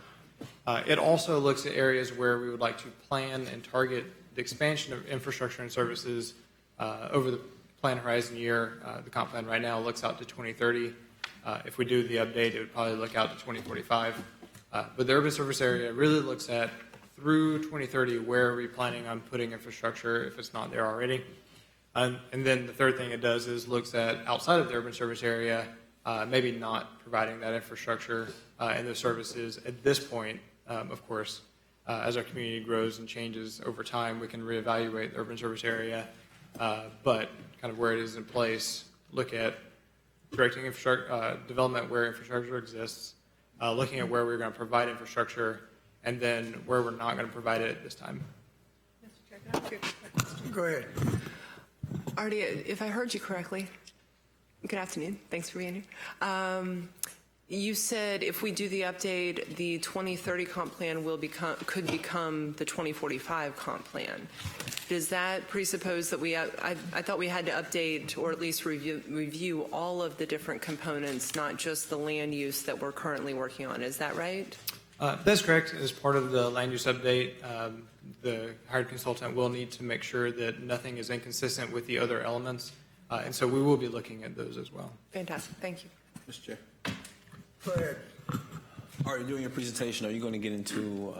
Speaker 15: It also looks at areas where we would like to plan and target the expansion of infrastructure and services over the plan horizon year. The comp plan right now looks out to 2030. If we do the update, it would probably look out to 2045. But the urban service area really looks at through 2030, where are we planning on putting infrastructure if it's not there already? And then the third thing it does is looks at outside of the urban service area, maybe not providing that infrastructure and those services at this point. Of course, as our community grows and changes over time, we can reevaluate the urban service area, but kind of where it is in place, look at directing infrastructure development where infrastructure exists, looking at where we're going to provide infrastructure, and then where we're not going to provide it at this time.
Speaker 5: Mr. Chair, can I ask you a question?
Speaker 1: Go ahead.
Speaker 9: Artie, if I heard you correctly, good afternoon. Thanks for being here. You said if we do the update, the 2030 comp plan could become the 2045 comp plan. Does that presuppose that I thought we had to update or at least review all of the different components, not just the land use that we're currently working on? Is that right?
Speaker 15: That's correct. As part of the land use update, the hired consultant will need to make sure that nothing is inconsistent with the other elements, and so we will be looking at those as well.
Speaker 9: Fantastic. Thank you.
Speaker 11: Mr. Chair.
Speaker 1: Go ahead.
Speaker 11: Are you doing your presentation? Are you going to get into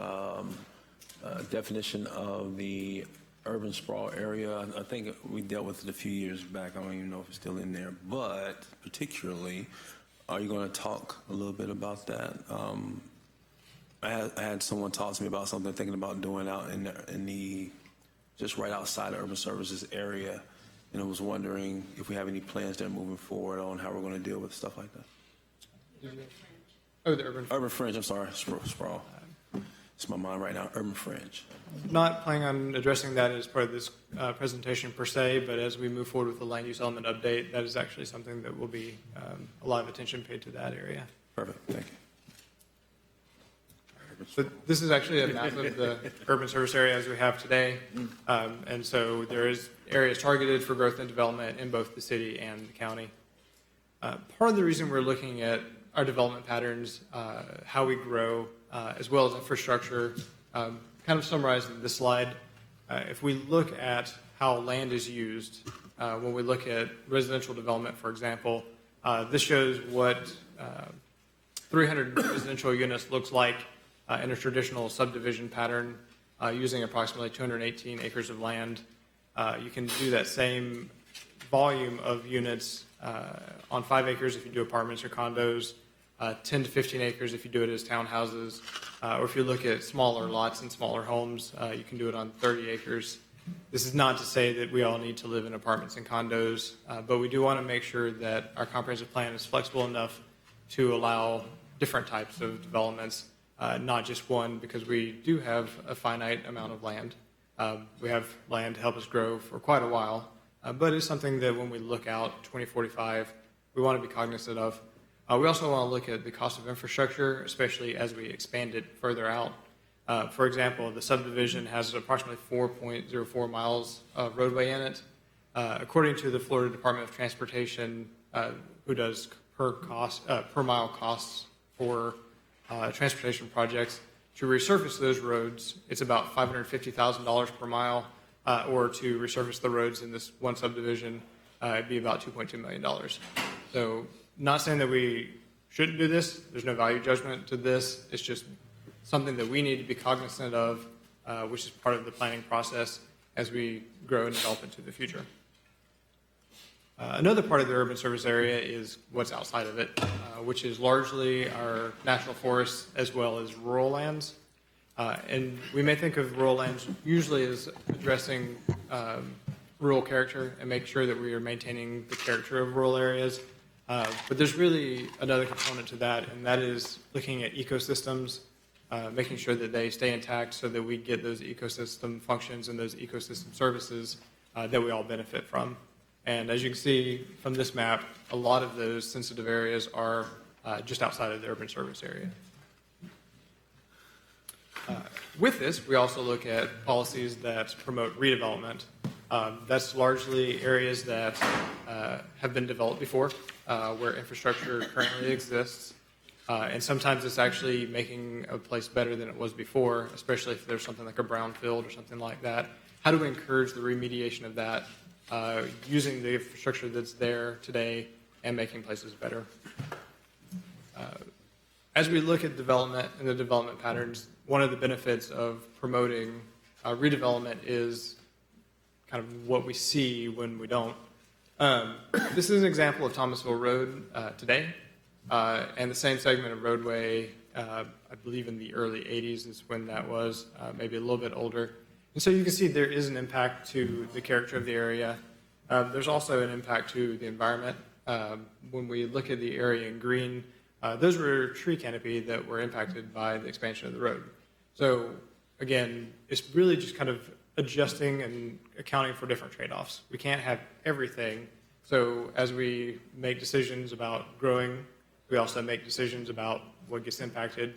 Speaker 11: a definition of the urban sprawl area? I think we dealt with it a few years back. I don't even know if it's still in there, but particularly, are you going to talk a little bit about that? I had someone talk to me about something they're thinking about doing out in the just right outside the urban services area, and I was wondering if we have any plans there moving forward on how we're going to deal with stuff like that.
Speaker 15: Oh, the urban
Speaker 11: fringe. I'm sorry, sprawl. It's my mind right now, urban fringe.
Speaker 15: Not planning on addressing that as part of this presentation per se, but as we move forward with the land use element update, that is actually something that will be a lot of attention paid to that area.
Speaker 11: Perfect, thank you.
Speaker 15: So this is actually a map of the urban service area as we have today. And so there is areas targeted for growth and development in both the city and the county. Part of the reason we're looking at our development patterns, how we grow, as well as infrastructure, kind of summarized in this slide. If we look at how land is used, when we look at residential development, for example, this shows what 300 residential units looks like in a traditional subdivision pattern using approximately 218 acres of land. You can do that same volume of units on 5 acres if you do apartments or condos, 10 to 15 acres if you do it as townhouses, or if you look at smaller lots and smaller homes, you can do it on 30 acres. This is not to say that we all need to live in apartments and condos, but we do want to make sure that our comprehensive plan is flexible enough to allow different types of developments, not just one, because we do have a finite amount of land. We have land to help us grow for quite a while, but it's something that when we look out 2045, we want to be cognizant of. We also want to look at the cost of infrastructure, especially as we expand it further out. For example, the subdivision has approximately 4.04 miles of roadway in it. According to the Florida Department of Transportation, who does per mile costs for transportation projects, to resurface those roads, it's about $550,000 per mile, or to resurface the roads in this one subdivision, it'd be about $2.2 million. So, not saying that we shouldn't do this. There's no value judgment to this. It's just something that we need to be cognizant of, which is part of the planning process as we grow and develop into the future. Another part of the urban service area is what's outside of it, which is largely our national forests as well as rural lands. And we may think of rural lands usually as addressing rural character and make sure that we are maintaining the character of rural areas. But there's really another component to that, and that is looking at ecosystems, making sure that they stay intact so that we get those ecosystem functions and those ecosystem services that we all benefit from. And as you can see from this map, a lot of those sensitive areas are just outside of the urban service area. With this, we also look at policies that promote redevelopment. That's largely areas that have been developed before, where infrastructure currently exists. And sometimes it's actually making a place better than it was before, especially if there's something like a brownfield or something like that. How do we encourage the remediation of that using the infrastructure that's there today and making places better? As we look at development and the development patterns, one of the benefits of promoting redevelopment is kind of what we see when we don't. This is an example of Thomasville Road today, and the same segment of roadway, I believe in the early 80s is when that was, maybe a little bit older. And so you can see there is an impact to the character of the area. There's also an impact to the environment. When we look at the area in green, those were tree canopy that were impacted by the expansion of the road. So again, it's really just kind of adjusting and accounting for different trade-offs. We can't have everything. So as we make decisions about growing, we also make decisions about what gets impacted,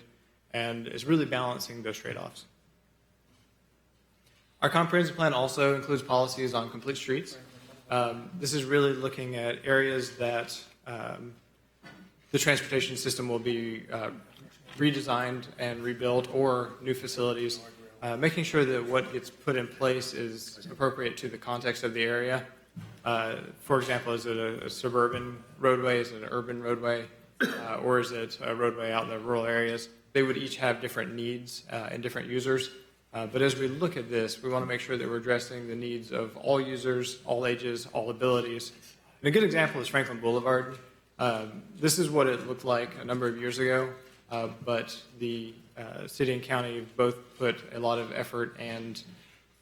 Speaker 15: and it's really balancing those trade-offs. Our comprehensive plan also includes policies on complete streets. This is really looking at areas that the transportation system will be redesigned and rebuilt, or new facilities, making sure that what gets put in place is appropriate to the context of the area. For example, is it a suburban roadway? Is it an urban roadway? Or is it a roadway out in the rural areas? They would each have different needs and different users. But as we look at this, we want to make sure that we're addressing the needs of all users, all ages, all abilities. And a good example is Franklin Boulevard. This is what it looked like a number of years ago, but the city and county both put a lot of effort and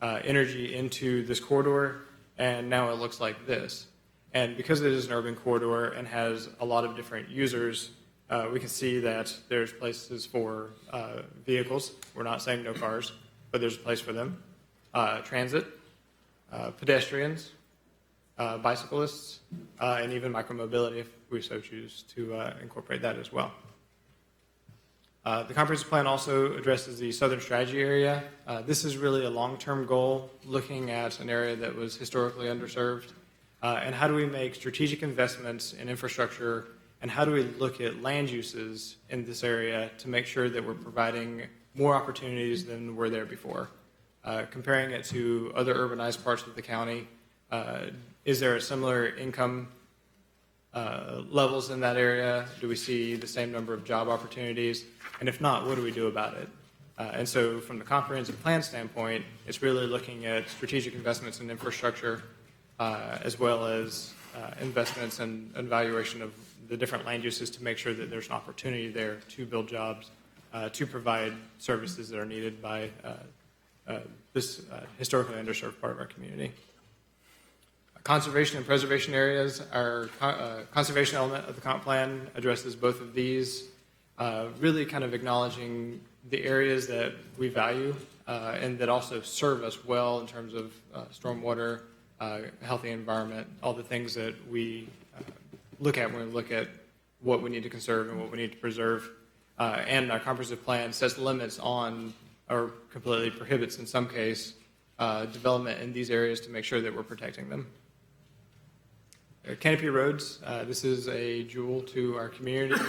Speaker 15: energy into this corridor, and now it looks like this. And because it is an urban corridor and has a lot of different users, we can see that there's places for vehicles. We're not saying no cars, but there's a place for them. Transit, pedestrians, bicyclists, and even micromobility if we so choose to incorporate that as well. The comprehensive plan also addresses the Southern Strategy area. This is really a long-term goal, looking at an area that was historically underserved. And how do we make strategic investments in infrastructure, and how do we look at land uses in this area to make sure that we're providing more opportunities than were there before? Comparing it to other urbanized parts of the county, is there a similar income levels in that area? Do we see the same number of job opportunities? And if not, what do we do about it? And so from the comprehensive plan standpoint, it's really looking at strategic investments in infrastructure, as well as investments and evaluation of the different land uses to make sure that there's an opportunity there to build jobs, to provide services that are needed by this historically underserved part of our community. Conservation and preservation areas, our conservation element of the comp plan addresses both of these, really kind of acknowledging the areas that we value and that also serve us well in terms of stormwater, healthy environment, all the things that we look at when we look at what we need to conserve and what we need to preserve. And our comprehensive plan sets limits on, or completely prohibits in some case, development in these areas to make sure that we're protecting them. Canopy roads, this is a jewel to our community.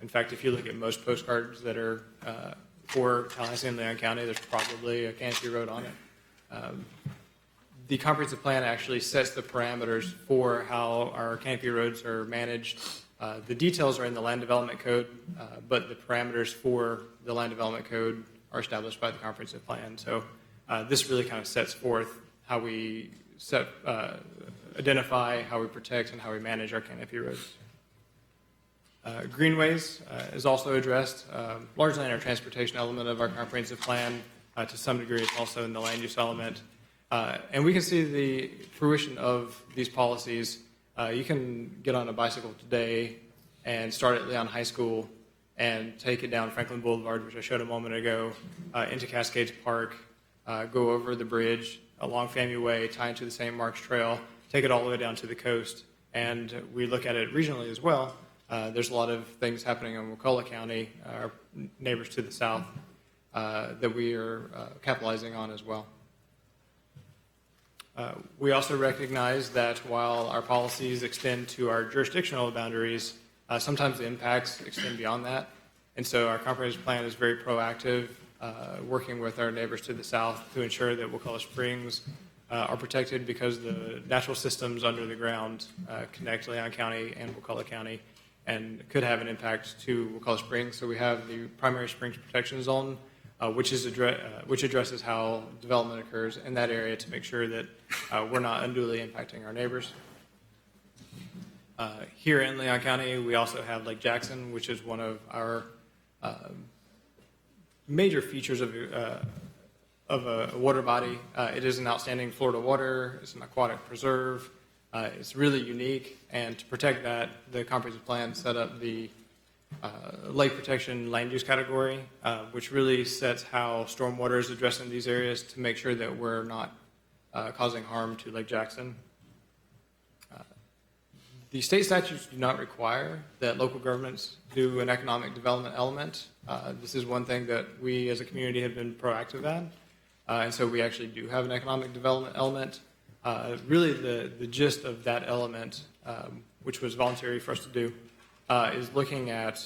Speaker 15: In fact, if you look at most postcards that are for Tallahassee and Leon County, there's probably a canopy road on it. The comprehensive plan actually sets the parameters for how our canopy roads are managed. The details are in the land development code, but the parameters for the land development code are established by the comprehensive plan. So this really kind of sets forth how we identify, how we protect, and how we manage our canopy roads. Greenways is also addressed largely in our transportation element of our comprehensive plan. To some degree, it's also in the land use element. And we can see the fruition of these policies. You can get on a bicycle today and start at Leon High School and take it down Franklin Boulevard, which I showed a moment ago, into Cascades Park, go over the bridge, along FAMU Way, tie into the St. Mark's Trail, take it all the way down to the coast. And we look at it regionally as well. There's a lot of things happening in McCullough County, our neighbors to the south, that we are capitalizing on as well. We also recognize that while our policies extend to our jurisdictional boundaries, sometimes the impacts extend beyond that. And so our comprehensive plan is very proactive, working with our neighbors to the south to ensure that Wakulla Springs are protected because the natural systems under the ground connect Leon County and Wakulla County and could have an impact to Wakulla Springs. So we have the primary springs protection zone, which addresses how development occurs in that area to make sure that we're not unduly impacting our neighbors. Here in Leon County, we also have Lake Jackson, which is one of our major features of a water body. It is an outstanding Florida water. It's an aquatic preserve. It's really unique, and to protect that, the comprehensive plan set up the lake protection land use category, which really sets how stormwater is addressed in these areas to make sure that we're not causing harm to Lake Jackson. The state statutes do not require that local governments do an economic development element. This is one thing that we as a community have been proactive at, and so we actually do have an economic development element. Really the gist of that element, which was voluntary for us to do, is looking at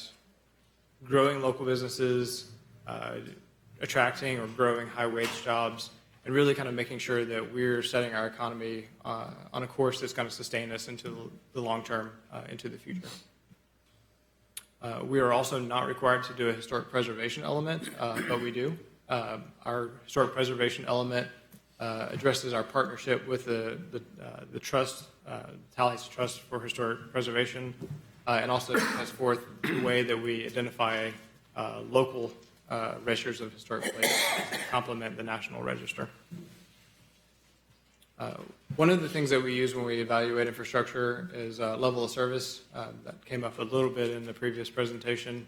Speaker 15: growing local businesses, attracting or growing high-wage jobs, and really kind of making sure that we're setting our economy on a course that's going to sustain us into the long term, into the future. We are also not required to do a historic preservation element, but we do. Our historic preservation element addresses our partnership with the trust, Tallahassee Trust for Historic Preservation, and also sets forth the way that we identify local registers of historic places to complement the national register. One of the things that we use when we evaluate infrastructure is level of service. That came up a little bit in the previous presentation.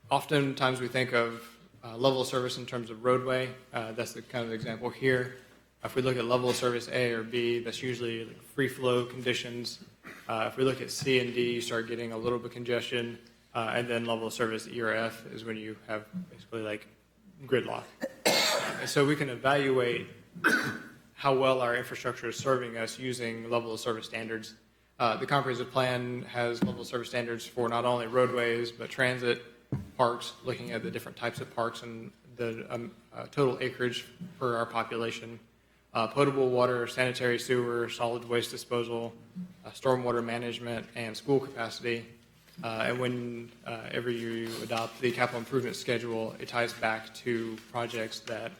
Speaker 15: Oftentimes we think of level of service in terms of roadway. That's the kind of example here. If we look at level of service A or B, that's usually like free flow conditions. If we look at C and D, you start getting a little bit of congestion. And then level of service E or F is when you have basically like gridlock. And so we can evaluate how well our infrastructure is serving us using level of service standards. The comprehensive plan has level of service standards for not only roadways, but transit, parks, looking at the different types of parks and the total acreage for our population, potable water, sanitary sewer, solid waste disposal, stormwater management, and school capacity. And whenever you adopt the capital improvement schedule, it ties back to projects that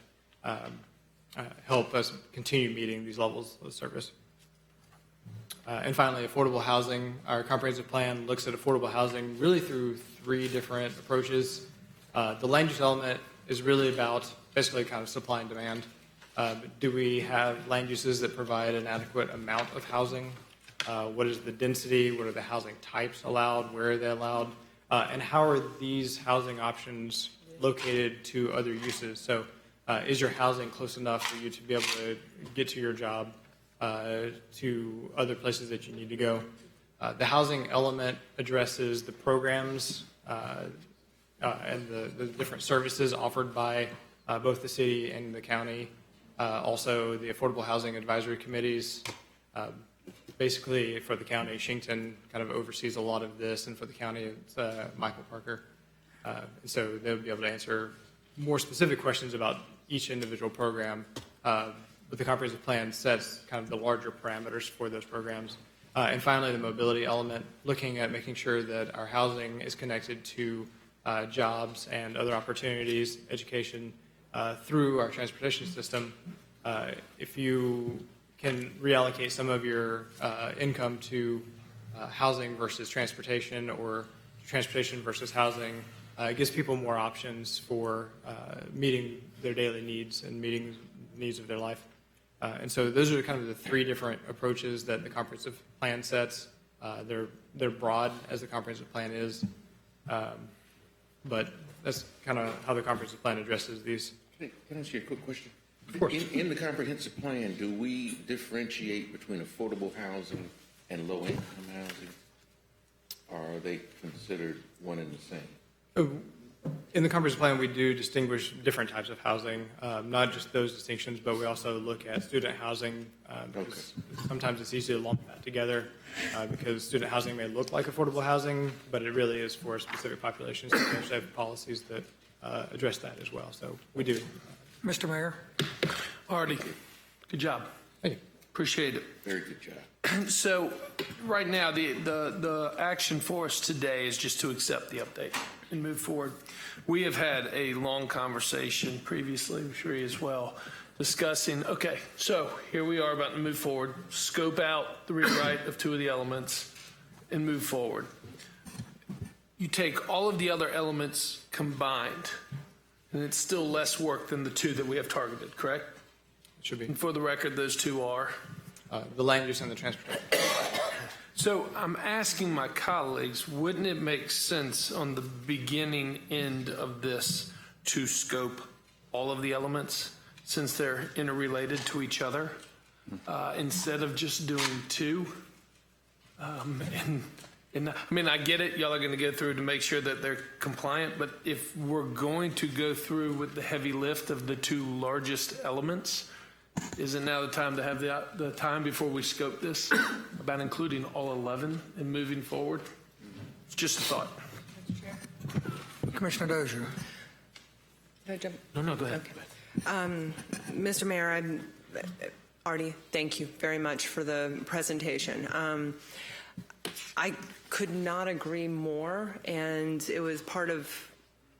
Speaker 15: help us continue meeting these levels of service. And finally, affordable housing. Our comprehensive plan looks at affordable housing really through 3 different approaches. The land use element is really about basically kind of supply and demand. Do we have land uses that provide an adequate amount of housing? What is the density? What are the housing types allowed? Where are they allowed? And how are these housing options located to other uses? So is your housing close enough for you to be able to get to your job, to other places that you need to go? The housing element addresses the programs and the different services offered by both the city and the county. Also, the Affordable Housing Advisory Committees. Basically, for the county, Shington kind of oversees a lot of this, and for the county, it's Michael Parker. And so they'll be able to answer more specific questions about each individual program. But the comprehensive plan sets kind of the larger parameters for those programs. And finally, the mobility element, looking at making sure that our housing is connected to jobs and other opportunities, education, through our transportation system. If you can reallocate some of your income to housing versus transportation, or transportation versus housing, it gives people more options for meeting their daily needs and meeting the needs of their life. And so those are kind of the 3 different approaches that the comprehensive plan sets. They're broad, as the comprehensive plan is, but that's kind of how the comprehensive plan addresses these.
Speaker 6: Can I ask you a quick question?
Speaker 15: Of course.
Speaker 6: In the comprehensive plan, do we differentiate between affordable housing and low-income housing? Or are they considered one and the same?
Speaker 15: In the comprehensive plan, we do distinguish different types of housing, not just those distinctions, but we also look at student housing. Because sometimes it's easy to lump that together because student housing may look like affordable housing, but it really is for specific populations. So we actually have policies that address that as well. So we do.
Speaker 1: Mr. Mayor?
Speaker 10: Artie, good job.
Speaker 15: Thank you.
Speaker 10: Appreciate it.
Speaker 6: Very good job.
Speaker 10: So right now, the action for us today is just to accept the update and move forward. We have had a long conversation previously, Sheree as well, discussing, okay, so here we are about to move forward, scope out the rewrite of 2 of the elements, and move forward. You take all of the other elements combined, and it's still less work than the 2 that we have targeted, correct?
Speaker 15: It should be.
Speaker 10: And for the record, those 2 are?
Speaker 15: The land use and the transportation.
Speaker 10: So I'm asking my colleagues, wouldn't it make sense on the beginning end of this to scope all of the elements since they're interrelated to each other instead of just doing 2? And I mean, I get it. Y'all are going to go through to make sure that they're compliant. But if we're going to go through with the heavy lift of the 2 largest elements, isn't now the time to have the time before we scope this about including all 11 and moving forward? It's just a thought.
Speaker 1: Commissioner Dozier.
Speaker 9: Can I jump?
Speaker 10: No, go ahead.
Speaker 9: Okay. Mr. Mayor, Artie, thank you very much for the presentation. I could not agree more, and it was part of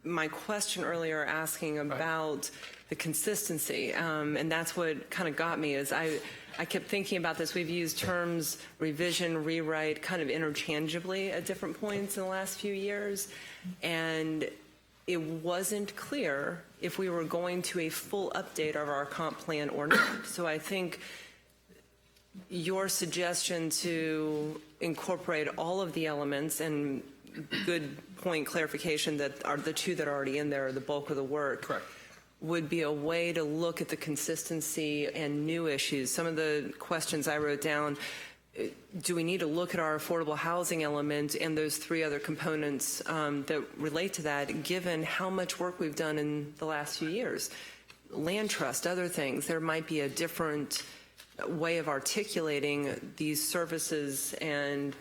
Speaker 9: my question earlier asking about the consistency, and that's what kind of got me is I kept thinking about this. We've used terms revision, rewrite kind of interchangeably at different points in the last few years, and it wasn't clear if we were going to a full update of our comp plan or not. So I think your suggestion to incorporate all of the elements, and good point clarification that are the two that are already in there are the bulk of the work.
Speaker 10: Correct.
Speaker 9: Would be a way to look at the consistency and new issues. Some of the questions I wrote down, do we need to look at our affordable housing element and those three other components that relate to that, given how much work we've done in the last few years? Land trust, other things. There might be a different way of articulating these services and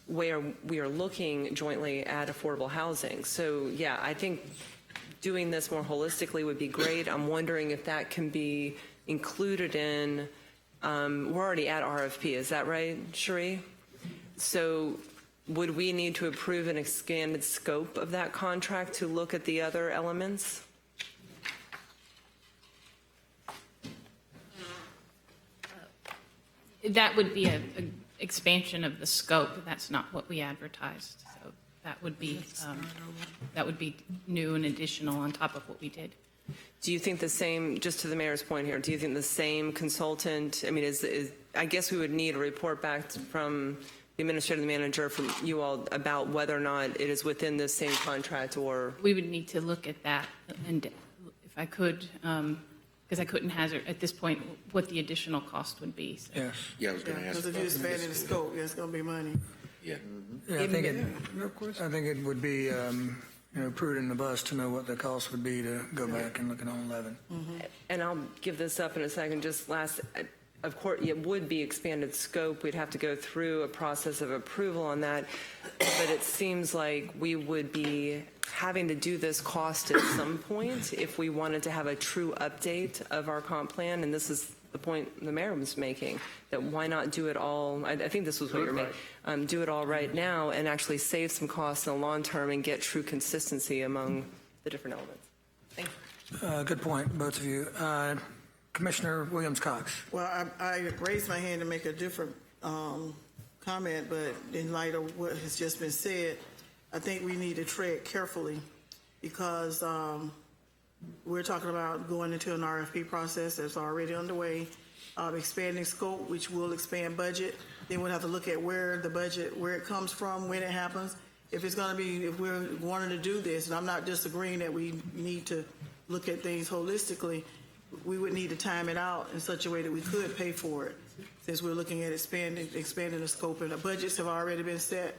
Speaker 9: where we are looking jointly at affordable housing. So, yeah, I think doing this more holistically would be great. I'm wondering if that can be included in, we're already at RFP, is that right, Cherie? So would we need to approve an expanded scope of that contract to look at the other elements?
Speaker 4: That would be a expansion of the scope. That's not what we advertised. So that would be new and additional on top of what we did.
Speaker 9: Do you think the same, just to the mayor's point here, do you think the same consultant, I mean, I guess we would need a report back from the administrative manager from you all about whether or not it is within the same contract or?
Speaker 4: We would need to look at that, and if I could, because I couldn't hazard at this point what the additional cost would be. So.
Speaker 1: Yes.
Speaker 6: Yeah, I was going to ask.
Speaker 8: Because if you expand the scope, it's going to be money.
Speaker 6: Yeah.
Speaker 1: Yeah, I think it would be prudent of us to know what the cost would be to go back and look at all 11.
Speaker 9: And I'll give this up in a second. Just last, of course, it would be expanded scope. We'd have to go through a process of approval on that. But it seems like we would be having to do this cost at some point if we wanted to have a true update of our comp plan. And this is the point the mayor was making, that why not do it all, I think this was what you're making, do it all right now and actually save some costs in the long term and get true consistency among the different elements. Thank you.
Speaker 1: Good point, both of you. Commissioner Williams-Cox.
Speaker 8: Well, I raised my hand to make a different comment, but in light of what has just been said, I think we need to tread carefully because we're talking about going into an RFP process that's already underway, expanding scope, which will expand budget. Then we'll have to look at where it comes from, when it happens. If we're wanting to do this, and I'm not disagreeing that we need to look at things holistically, we would need to time it out in such a way that we could pay for it, since we're looking at expanding the scope, and the budgets have already been set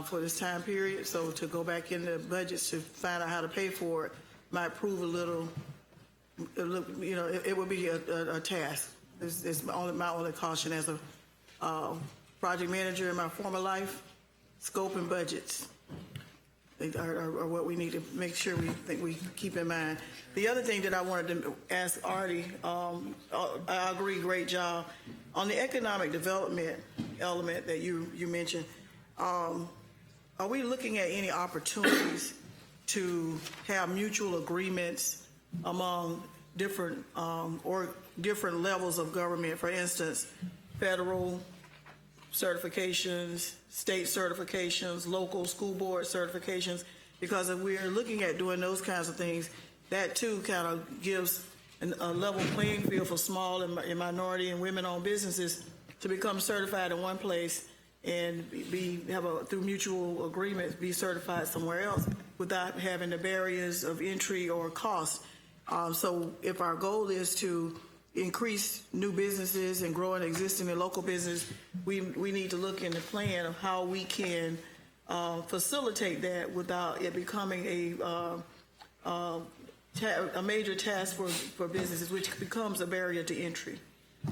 Speaker 8: for this time period. So to go back into budgets to find out how to pay for it might prove a little, it would be a task. It's my only caution as a project manager in my former life. Scope and budgets are what we need to make sure we keep in mind. The other thing that I wanted to ask Artie, I agree, great job. On the economic development element that you mentioned, are we looking at any opportunities to have mutual agreements among different levels of government? For instance, federal certifications, state certifications, local school board certifications, because if we're looking at doing those kinds of things, that too kind of gives a level playing field for small and minority and women-owned businesses to become certified in one place and through mutual agreements be certified somewhere else without having the barriers of entry or cost. So if our goal is to increase new businesses and grow an existing and local business, we need to look in the plan of how we can facilitate that without it becoming a major task for businesses, which becomes a barrier to entry.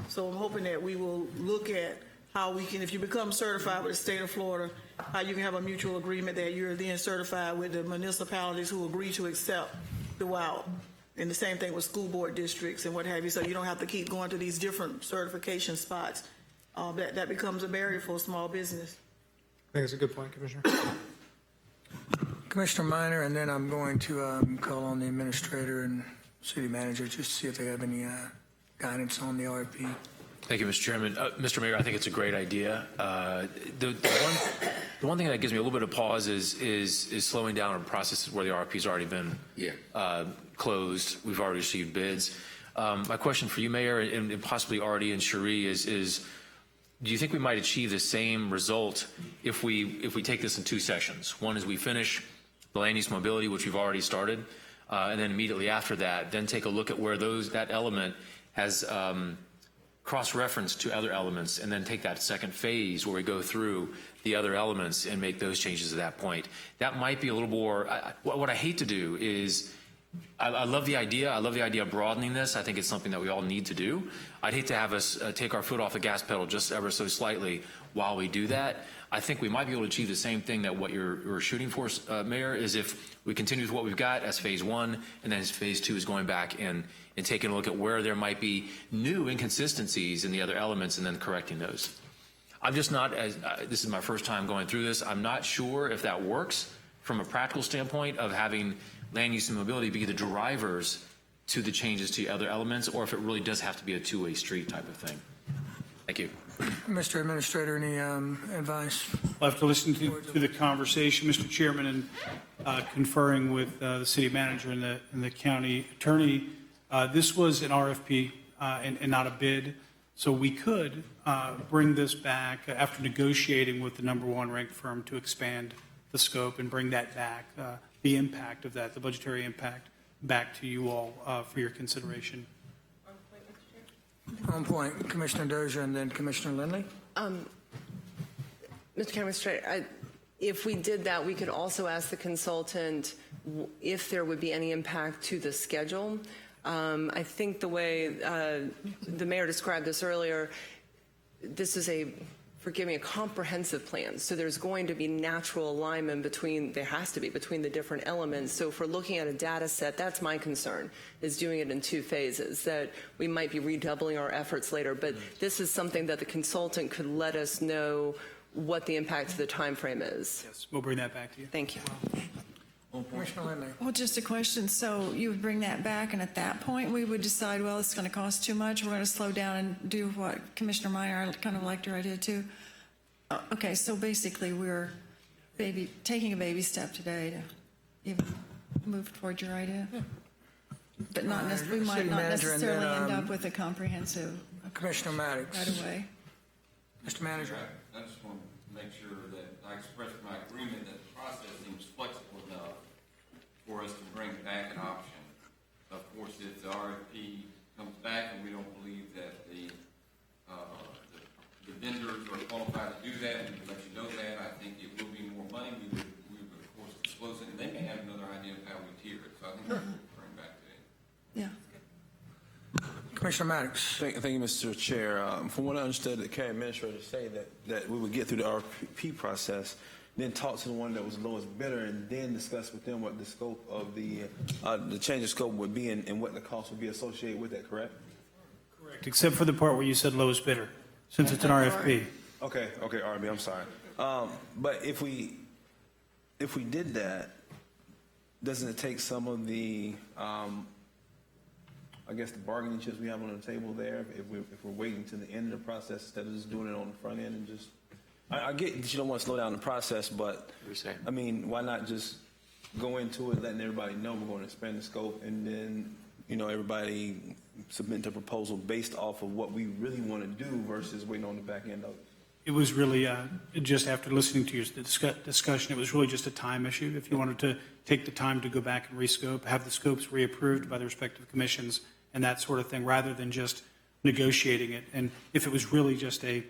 Speaker 8: So I'm hoping that we will look at how we can, if you become certified with the state of Florida, how you can have a mutual agreement that you're then certified with the municipalities who agree to accept throughout. And the same thing with school board districts and what have you, so you don't have to keep going to these different certification spots. That becomes a barrier for a small business.
Speaker 15: I think it's a good point, Commissioner.
Speaker 1: Commissioner Minor, and then I'm going to call on the administrator and city manager just to see if they have any guidance on the RFP.
Speaker 7: Thank you, Mr. Chairman. Mr. Mayor, I think it's a great idea. The one thing that gives me a little bit of pause is slowing down on processes where the RFP's already been closed. We've already received bids. My question for you, Mayor, and possibly Artie and Cherie, is do you think we might achieve the same result if we take this in two sessions? One is we finish the land use mobility, which we've already started, and then immediately after that, then take a look at where that element has cross-reference to other elements, and then take that second phase where we go through the other elements and make those changes at that point. That might be a little more, what I hate to do is, I love the idea. I love the idea of broadening this. I think it's something that we all need to do. I'd hate to have us take our foot off the gas pedal just ever so slightly while we do that. I think we might be able to achieve the same thing that what you're shooting for, Mayor, is if we continue with what we've got as phase one, and then as phase two is going back and taking a look at where there might be new inconsistencies in the other elements and then correcting those. I'm just not, this is my first time going through this, I'm not sure if that works from a practical standpoint of having land use and mobility be the drivers to the changes to other elements, or if it really does have to be a two-way street type of thing. Thank you.
Speaker 1: Mr. Administrator, any advice?
Speaker 3: I'll have to listen to the conversation, Mr. Chairman, and conferring with the city manager and the county attorney. This was an RFP and not a bid, so we could bring this back after negotiating with the #1 ranked firm to expand the scope and bring that back, the impact of that, the budgetary impact, back to you all for your consideration.
Speaker 1: On point, Commissioner Dozier and then Commissioner Lindley.
Speaker 9: Mr. County, if we did that, we could also ask the consultant if there would be any impact to the schedule. I think the way the mayor described this earlier, this is a comprehensive plan. So there's going to be natural alignment between the different elements. So if we're looking at a data set, that's my concern, is doing it in two phases, that we might be redoubling our efforts later. But this is something that the consultant could let us know what the impact of the time frame is.
Speaker 3: Yes, we'll bring that back to you.
Speaker 9: Thank you.
Speaker 1: Commissioner Lindley.
Speaker 5: Well, just a question. So you would bring that back, and at that point, we would decide, well, it's going to cost too much. We're going to slow down and do what Commissioner Meyer, I kind of liked your idea too. Okay, so basically, we're taking a baby step today to even move toward your idea. But we might not necessarily end up with a comprehensive
Speaker 1: Commissioner Maddox.
Speaker 5: right away.
Speaker 1: Mr. Manager.
Speaker 16: I just want to make sure that I express my agreement that the process seems flexible enough for us to bring back an option. Of course, if the RFP comes back and we don't believe that the vendors are qualified to do that, we would let you know that. I think it will be more money. We would of course disclose it, and they may have another idea of how we tier it. So I think we'll bring back to it.
Speaker 5: Yeah.
Speaker 1: Commissioner Maddox.
Speaker 11: Thank you, Mr. Chair. From what I understood, the county administrator say that we would get through the RFP process, then talk to the one that was the lowest bidder, and then discuss with them what the scope of the change of scope would be and what the cost would be associated with that. Correct?
Speaker 3: Correct, except for the part where you said lowest bidder, since it's an RFP.
Speaker 11: Okay, RB, I'm sorry. But if we did that, doesn't it take some of the I guess the bargaining chips we have on the table there, if we're waiting to the end of the process instead of just doing it on the front end and just, I get that you don't want to slow down the process, but I mean, why not just go into it, letting everybody know we're going to expand the scope, and then, everybody submit a proposal based off of what we really want to do versus waiting on the back end of it.
Speaker 3: It was really, just after listening to your discussion, it was really just a time issue. If you wanted to take the time to go back and rescope, have the scopes reapproved by the respective commissions and that sort of thing, rather than just negotiating it. And if it was really just a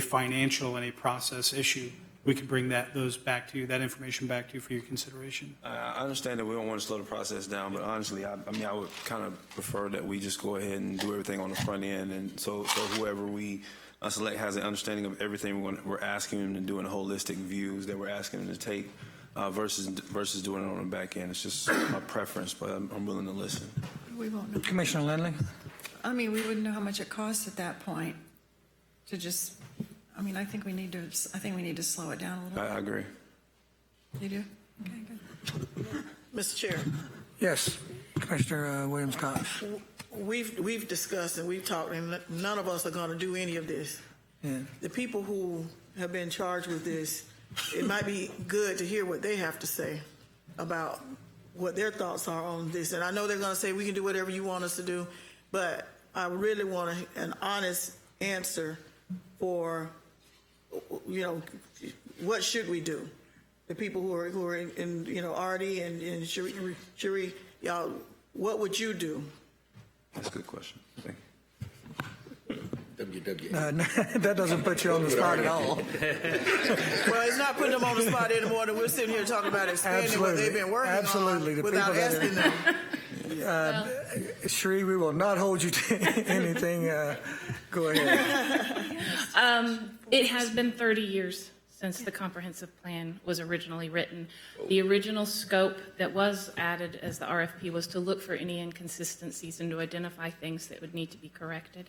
Speaker 3: financial and a process issue, we could bring that information back to you for your consideration.
Speaker 11: I understand that we don't want to slow the process down, but honestly, I would kind of prefer that we just go ahead and do everything on the front end, and so whoever we select has an understanding of everything we're asking them to do in holistic views that we're asking them to take, versus doing it on the back end. It's just my preference, but I'm willing to listen.
Speaker 5: We won't know.
Speaker 1: Commissioner Lindley.
Speaker 5: I mean, we wouldn't know how much it costs at that point to just. I mean, I think we need to slow it down a little.
Speaker 11: I agree.
Speaker 5: You do? Okay, good.
Speaker 8: Mr. Chair.
Speaker 1: Yes. Commissioner Williams-Cox.
Speaker 8: We've discussed and we've talked, and none of us are going to do any of this.
Speaker 1: Yeah.
Speaker 8: The people who have been charged with this, it might be good to hear what they have to say about what their thoughts are on this. And I know they're going to say we can do whatever you want us to do, but I really want an honest answer for, what should we do? The people who are in Artie and Cherie, y'all, what would you do?
Speaker 11: That's a good question. Thank you.
Speaker 1: That doesn't put you on the spot at all.
Speaker 8: Well, it's not putting them on the spot anymore than we're sitting here talking about expanding what they've been working
Speaker 1: Absolutely.
Speaker 8: on without asking them.
Speaker 1: Cherie, we will not hold you to anything. Go ahead.
Speaker 4: It has been 30 years since the comprehensive plan was originally written. The original scope that was added as the RFP was to look for any inconsistencies and to identify things that would need to be corrected.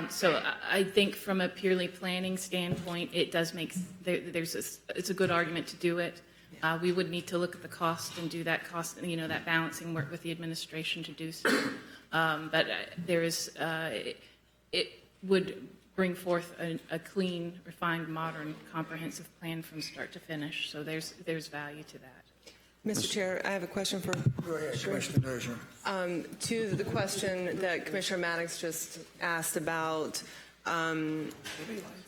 Speaker 4: So I think from a purely planning standpoint, it does make, it's a good argument to do it. We would need to look at the cost and do that cost, that balancing work with the administration to do so. But there is, it would bring forth a clean, refined, modern, comprehensive plan from start to finish. So there's value to that.
Speaker 9: Mr. Chair, I have a question for.
Speaker 1: Go ahead, Commissioner Dozier.
Speaker 9: To the question that Commissioner Maddox just asked about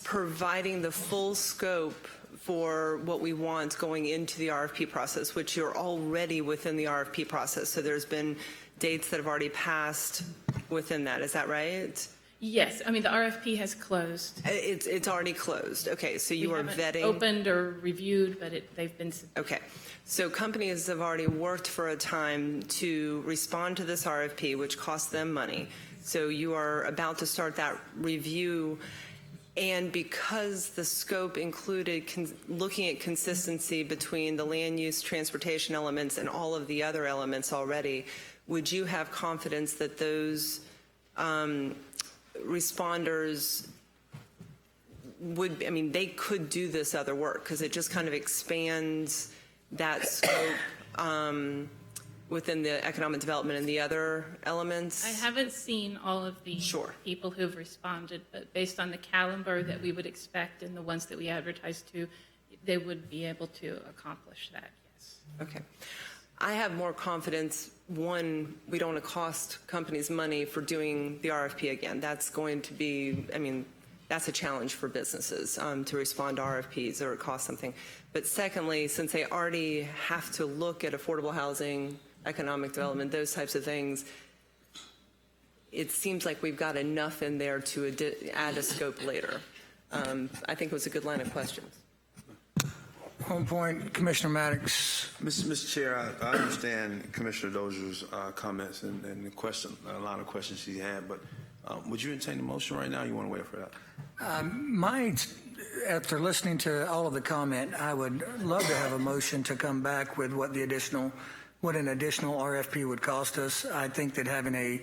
Speaker 9: providing the full scope for what we want going into the RFP process, which you're already within the RFP process. So there's been dates that have already passed within that. Is that right?
Speaker 4: Yes, I mean, the RFP has closed.
Speaker 9: It's already closed. Okay, so you are vetting.
Speaker 4: Opened or reviewed, but they've been.
Speaker 9: Okay, so companies have already worked for a time to respond to this RFP, which costs them money. So you are about to start that review. And because the scope included looking at consistency between the land use, transportation elements, and all of the other elements already, would you have confidence that those responders would, they could do this other work? Because it just kind of expands that scope within the economic development and the other elements?
Speaker 4: I haven't seen all of the people who've responded, but based on the caliber that we would expect and the ones that we advertise to, they would be able to accomplish that, yes.
Speaker 9: Okay. I have more confidence, one, we don't want to cost companies money for doing the RFP again. That's going to be, that's a challenge for businesses to respond to RFPs, or it costs something. But secondly, since they already have to look at affordable housing, economic development, those types of things, it seems like we've got enough in there to add a scope later. I think it was a good line of questions.
Speaker 1: One point, Commissioner Maddox.
Speaker 11: Mr. Chair, I understand Commissioner Dozier's comments and the question, a lot of questions she had, but would you entertain the motion right now? Or you want to wait for that?
Speaker 1: After listening to all of the comment, I would love to have a motion to come back with what an additional RFP would cost us. I think that having a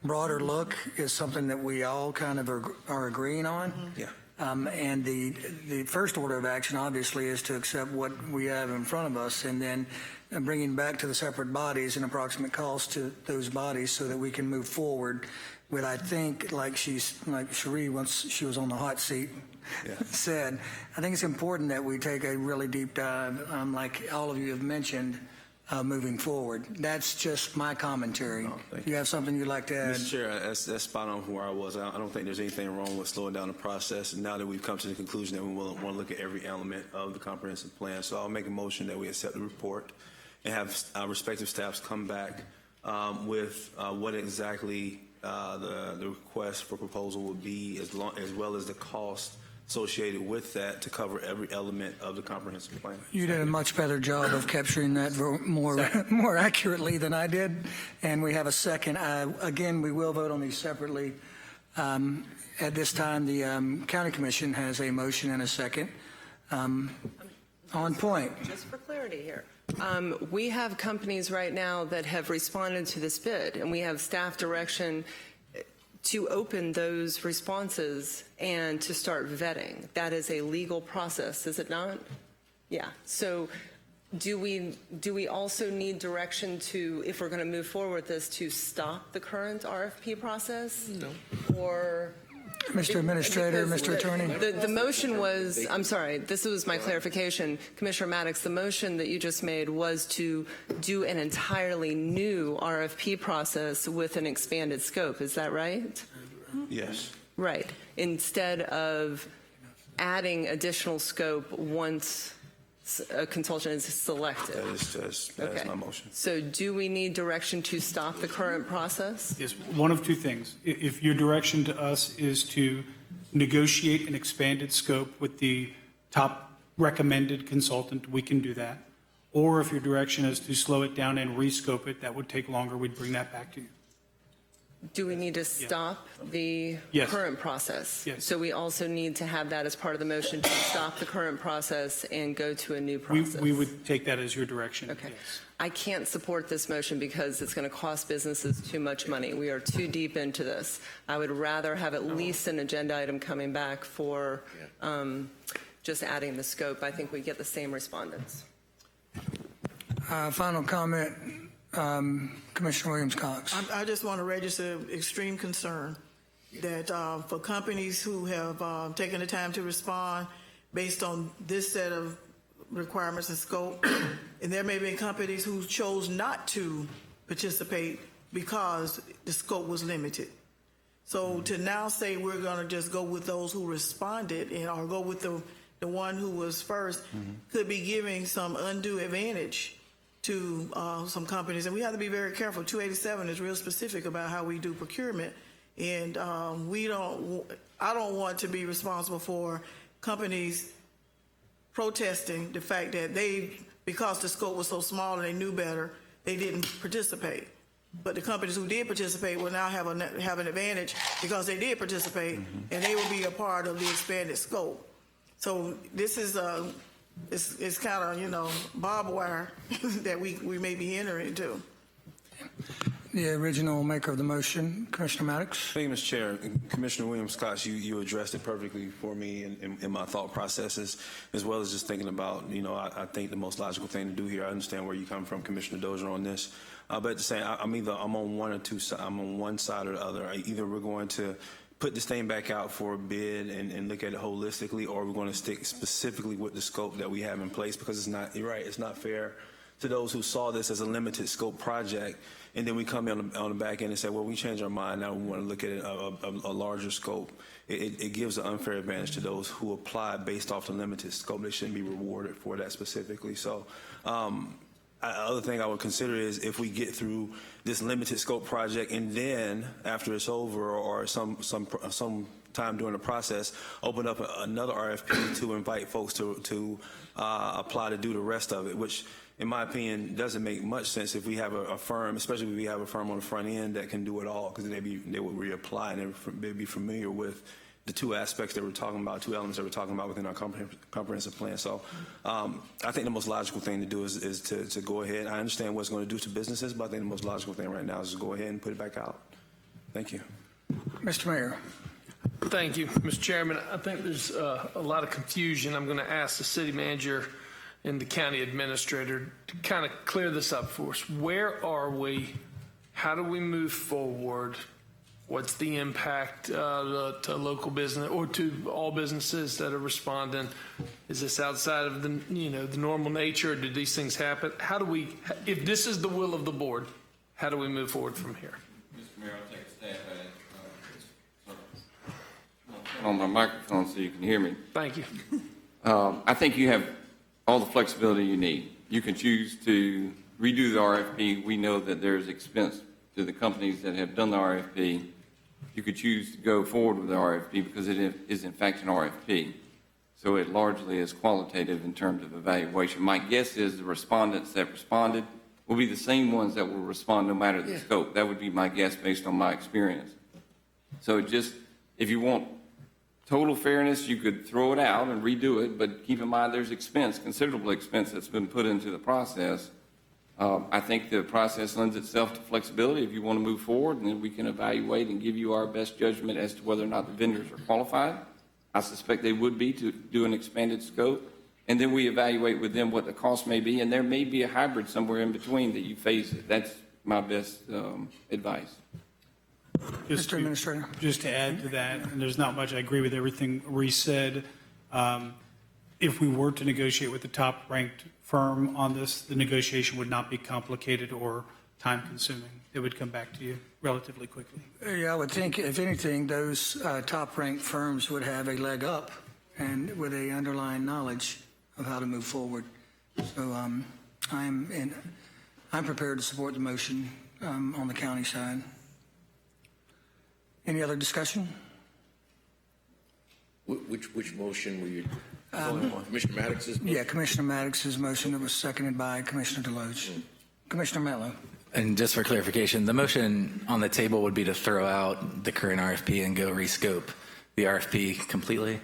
Speaker 1: broader look is something that we all kind of are agreeing on.
Speaker 11: Yeah.
Speaker 1: And the first order of action, obviously, is to accept what we have in front of us, and then bringing back to the separate bodies an approximate cost to those bodies so that we can move forward with, I think, like Cherie, once she was on the hot seat, said, I think it's important that we take a really deep dive, like all of you have mentioned, moving forward. That's just my commentary. You have something you'd like to add?
Speaker 11: Mr. Chair, that's spot on where I was. I don't think there's anything wrong with slowing down the process. And now that we've come to the conclusion that we want to look at every element of the comprehensive plan, so I'll make a motion that we accept the report and have our respective staffs come back with what exactly the request for proposal would be, as well as the cost associated with that to cover every element of the comprehensive plan.
Speaker 1: You did a much better job of capturing that more accurately than I did, and we have a second. Again, we will vote on these separately. At this time, the County Commission has a motion and a second. On point.
Speaker 9: Just for clarity here, we have companies right now that have responded to this bid, and we have staff direction to open those responses and to start vetting. That is a legal process, is it not? Yeah. So Do we also need direction to, if we're going to move forward with this, to stop the current RFP process? No. Or
Speaker 1: Mr. Administrator,
Speaker 9: because
Speaker 1: Mr. Attorney.
Speaker 9: The motion was, I'm sorry, this was my clarification. Commissioner Maddox, the motion that you just made was to do an entirely new RFP process with an expanded scope. Is that right?
Speaker 11: Yes.
Speaker 9: Right. Instead of adding additional scope once a consultant is selected.
Speaker 11: That is my motion.
Speaker 9: So do we need direction to stop the current process?
Speaker 3: Yes, one of two things. If your direction to us is to negotiate an expanded scope with the top recommended consultant, we can do that. Or if your direction is to slow it down and rescope it, that would take longer. We'd bring that back to you.
Speaker 9: Do we need to stop the
Speaker 3: Yes.
Speaker 9: current process?
Speaker 3: Yes.
Speaker 9: So we also need to have that as part of the motion to stop the current process and go to a new process?
Speaker 3: We would take that as your direction.
Speaker 9: Okay.
Speaker 3: Yes.
Speaker 9: I can't support this motion because it's going to cost businesses too much money. We are too deep into this. I would rather have at least an agenda item coming back for just adding the scope. I think we get the same respondents.
Speaker 1: Final comment, Commissioner Williams-Cox.
Speaker 8: I just want to register extreme concern that for companies who have taken the time to respond based on this set of requirements and scope, and there may be companies who chose not to participate because the scope was limited. So to now say we're going to just go with those who responded or go with the one who was first could be giving some undue advantage to some companies, and we have to be very careful. 287 is real specific about how we do procurement, and I don't want to be responsible for companies protesting the fact that because the scope was so small and they knew better, they didn't participate. But the companies who did participate will now have an advantage because they did participate, and they will be a part of the expanded scope. So this is it's kind of, barbed wire that we may be entering into.
Speaker 1: The original maker of the motion, Commissioner Maddox.
Speaker 11: Thank you, Mr. Chair. Commissioner Williams-Cox, you addressed it perfectly for me in my thought processes, as well as just thinking about, I think the most logical thing to do here. I understand where you come from, Commissioner Dozier, on this. But at the same, I'm on one or two. I'm on one side or the other. Either we're going to put this thing back out for a bid and look at it holistically, or we're going to stick specifically with the scope that we have in place, because it's not, you're right, it's not fair to those who saw this as a limited scope project, and then we come in on the back end and say, well, we changed our mind, now we want to look at it a larger scope. It gives an unfair advantage to those who apply based off the limited scope. They shouldn't be rewarded for that specifically. So other thing I would consider is if we get through this limited scope project, and then after it's over, or some time during the process, open up another RFP to invite folks to apply to do the rest of it, which in my opinion doesn't make much sense if we have a firm, especially if we have a firm on the front end that can do it all, because they would reapply and they'd be familiar with the two aspects that we're talking about, two elements that we're talking about within our comprehensive plan. So I think the most logical thing to do is to go ahead. I understand what it's going to do to businesses, but I think the most logical thing right now is to go ahead and put it back out. Thank you.
Speaker 1: Mr. Mayor.
Speaker 10: Thank you, Mr. Chairman. I think there's a lot of confusion. I'm going to ask the city manager and the county administrator to kind of clear this up for us. Where are we? How do we move forward? What's the impact to local business or to all businesses that are responding? Is this outside of the normal nature? Or did these things happen? How do we, if this is the will of the board, how do we move forward from here?
Speaker 16: Mr. Mayor, I'll take a stab at it. On my microphone so you can hear me.
Speaker 10: Thank you.
Speaker 16: I think you have all the flexibility you need. You can choose to redo the RFP. We know that there's expense to the companies that have done the RFP. You could choose to go forward with the RFP because it is in fact an RFP. So it largely is qualitative in terms of evaluation. My guess is the respondents that responded will be the same ones that will respond no matter the scope. That would be my guess based on my experience. So if you want total fairness, you could throw it out and redo it, but keep in mind there's expense, considerable expense that's been put into the process. I think the process lends itself to flexibility if you want to move forward, and then we can evaluate and give you our best judgment as to whether or not the vendors are qualified. I suspect they would be to do an expanded scope. and then we evaluate with them what the cost may be, and there may be a hybrid somewhere in between that you phase it. That's my best advice.
Speaker 1: Mr. Administrator.
Speaker 3: Just to add to that, and there's not much, I agree with everything Reese said. If we were to negotiate with the top-ranked firm on this, the negotiation would not be complicated or time-consuming. It would come back to you relatively quickly.
Speaker 1: Yeah, I would think, if anything, those top-ranked firms would have a leg up and with a underlying knowledge of how to move forward. So I'm prepared to support the motion on the county side. Any other discussion?
Speaker 6: Which motion were you? Commissioner Maddox's motion?
Speaker 1: Yeah, Commissioner Maddox's motion that was seconded by Commissioner Deloach. Commissioner Metlow.
Speaker 14: And just for clarification, the motion on the table would be to throw out the current RFP and go rescope the RFP completely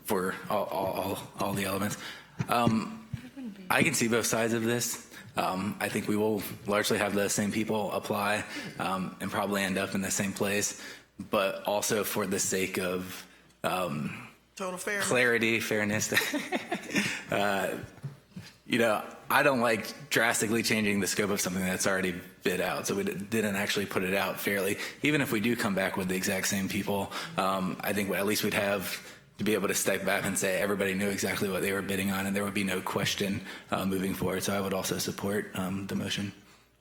Speaker 14: for all the elements. I can see both sides of this. I think we will largely have the same people apply and probably end up in the same place, but also for the sake of
Speaker 8: Total fairness.
Speaker 14: clarity, fairness. I don't like drastically changing the scope of something that's already bid out, so we didn't actually put it out fairly. Even if we do come back with the exact same people, I think at least we'd have to be able to step back and say everybody knew exactly what they were bidding on, and there would be no question moving forward. So I would also support the motion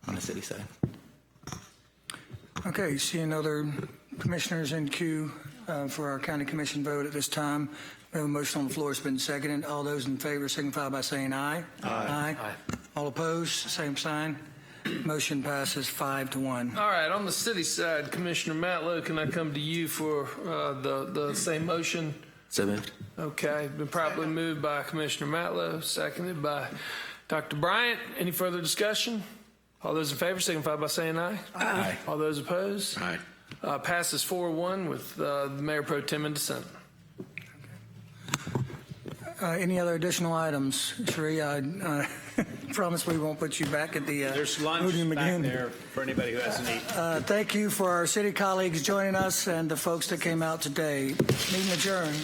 Speaker 14: on the city side.
Speaker 1: Okay, seeing other commissioners in queue for our county commission vote at this time. We have a motion on the floor. It's been seconded. All those in favor signify by saying aye. Aye. All opposed, same sign. Motion passes 5-1.
Speaker 10: All right, on the city side, Commissioner Matlow, can I come to you for the same motion?
Speaker 14: So moved.
Speaker 10: Okay, been properly moved by Commissioner Matlow, seconded by Dr. Bryant. Any further discussion? All those in favor signify by saying aye.
Speaker 14: Aye.
Speaker 10: All those opposed?
Speaker 6: Aye.
Speaker 10: Passes 4-1 with the Mayor Pro Tem in dissent.
Speaker 1: Any other additional items? Sheree, I promise we won't put you back at the
Speaker 13: There's lunch
Speaker 1: podium
Speaker 13: back
Speaker 1: again.
Speaker 13: there for anybody who hasn't eaten.
Speaker 1: Thank you for our city colleagues joining us and the folks that came out today. Meeting adjourned.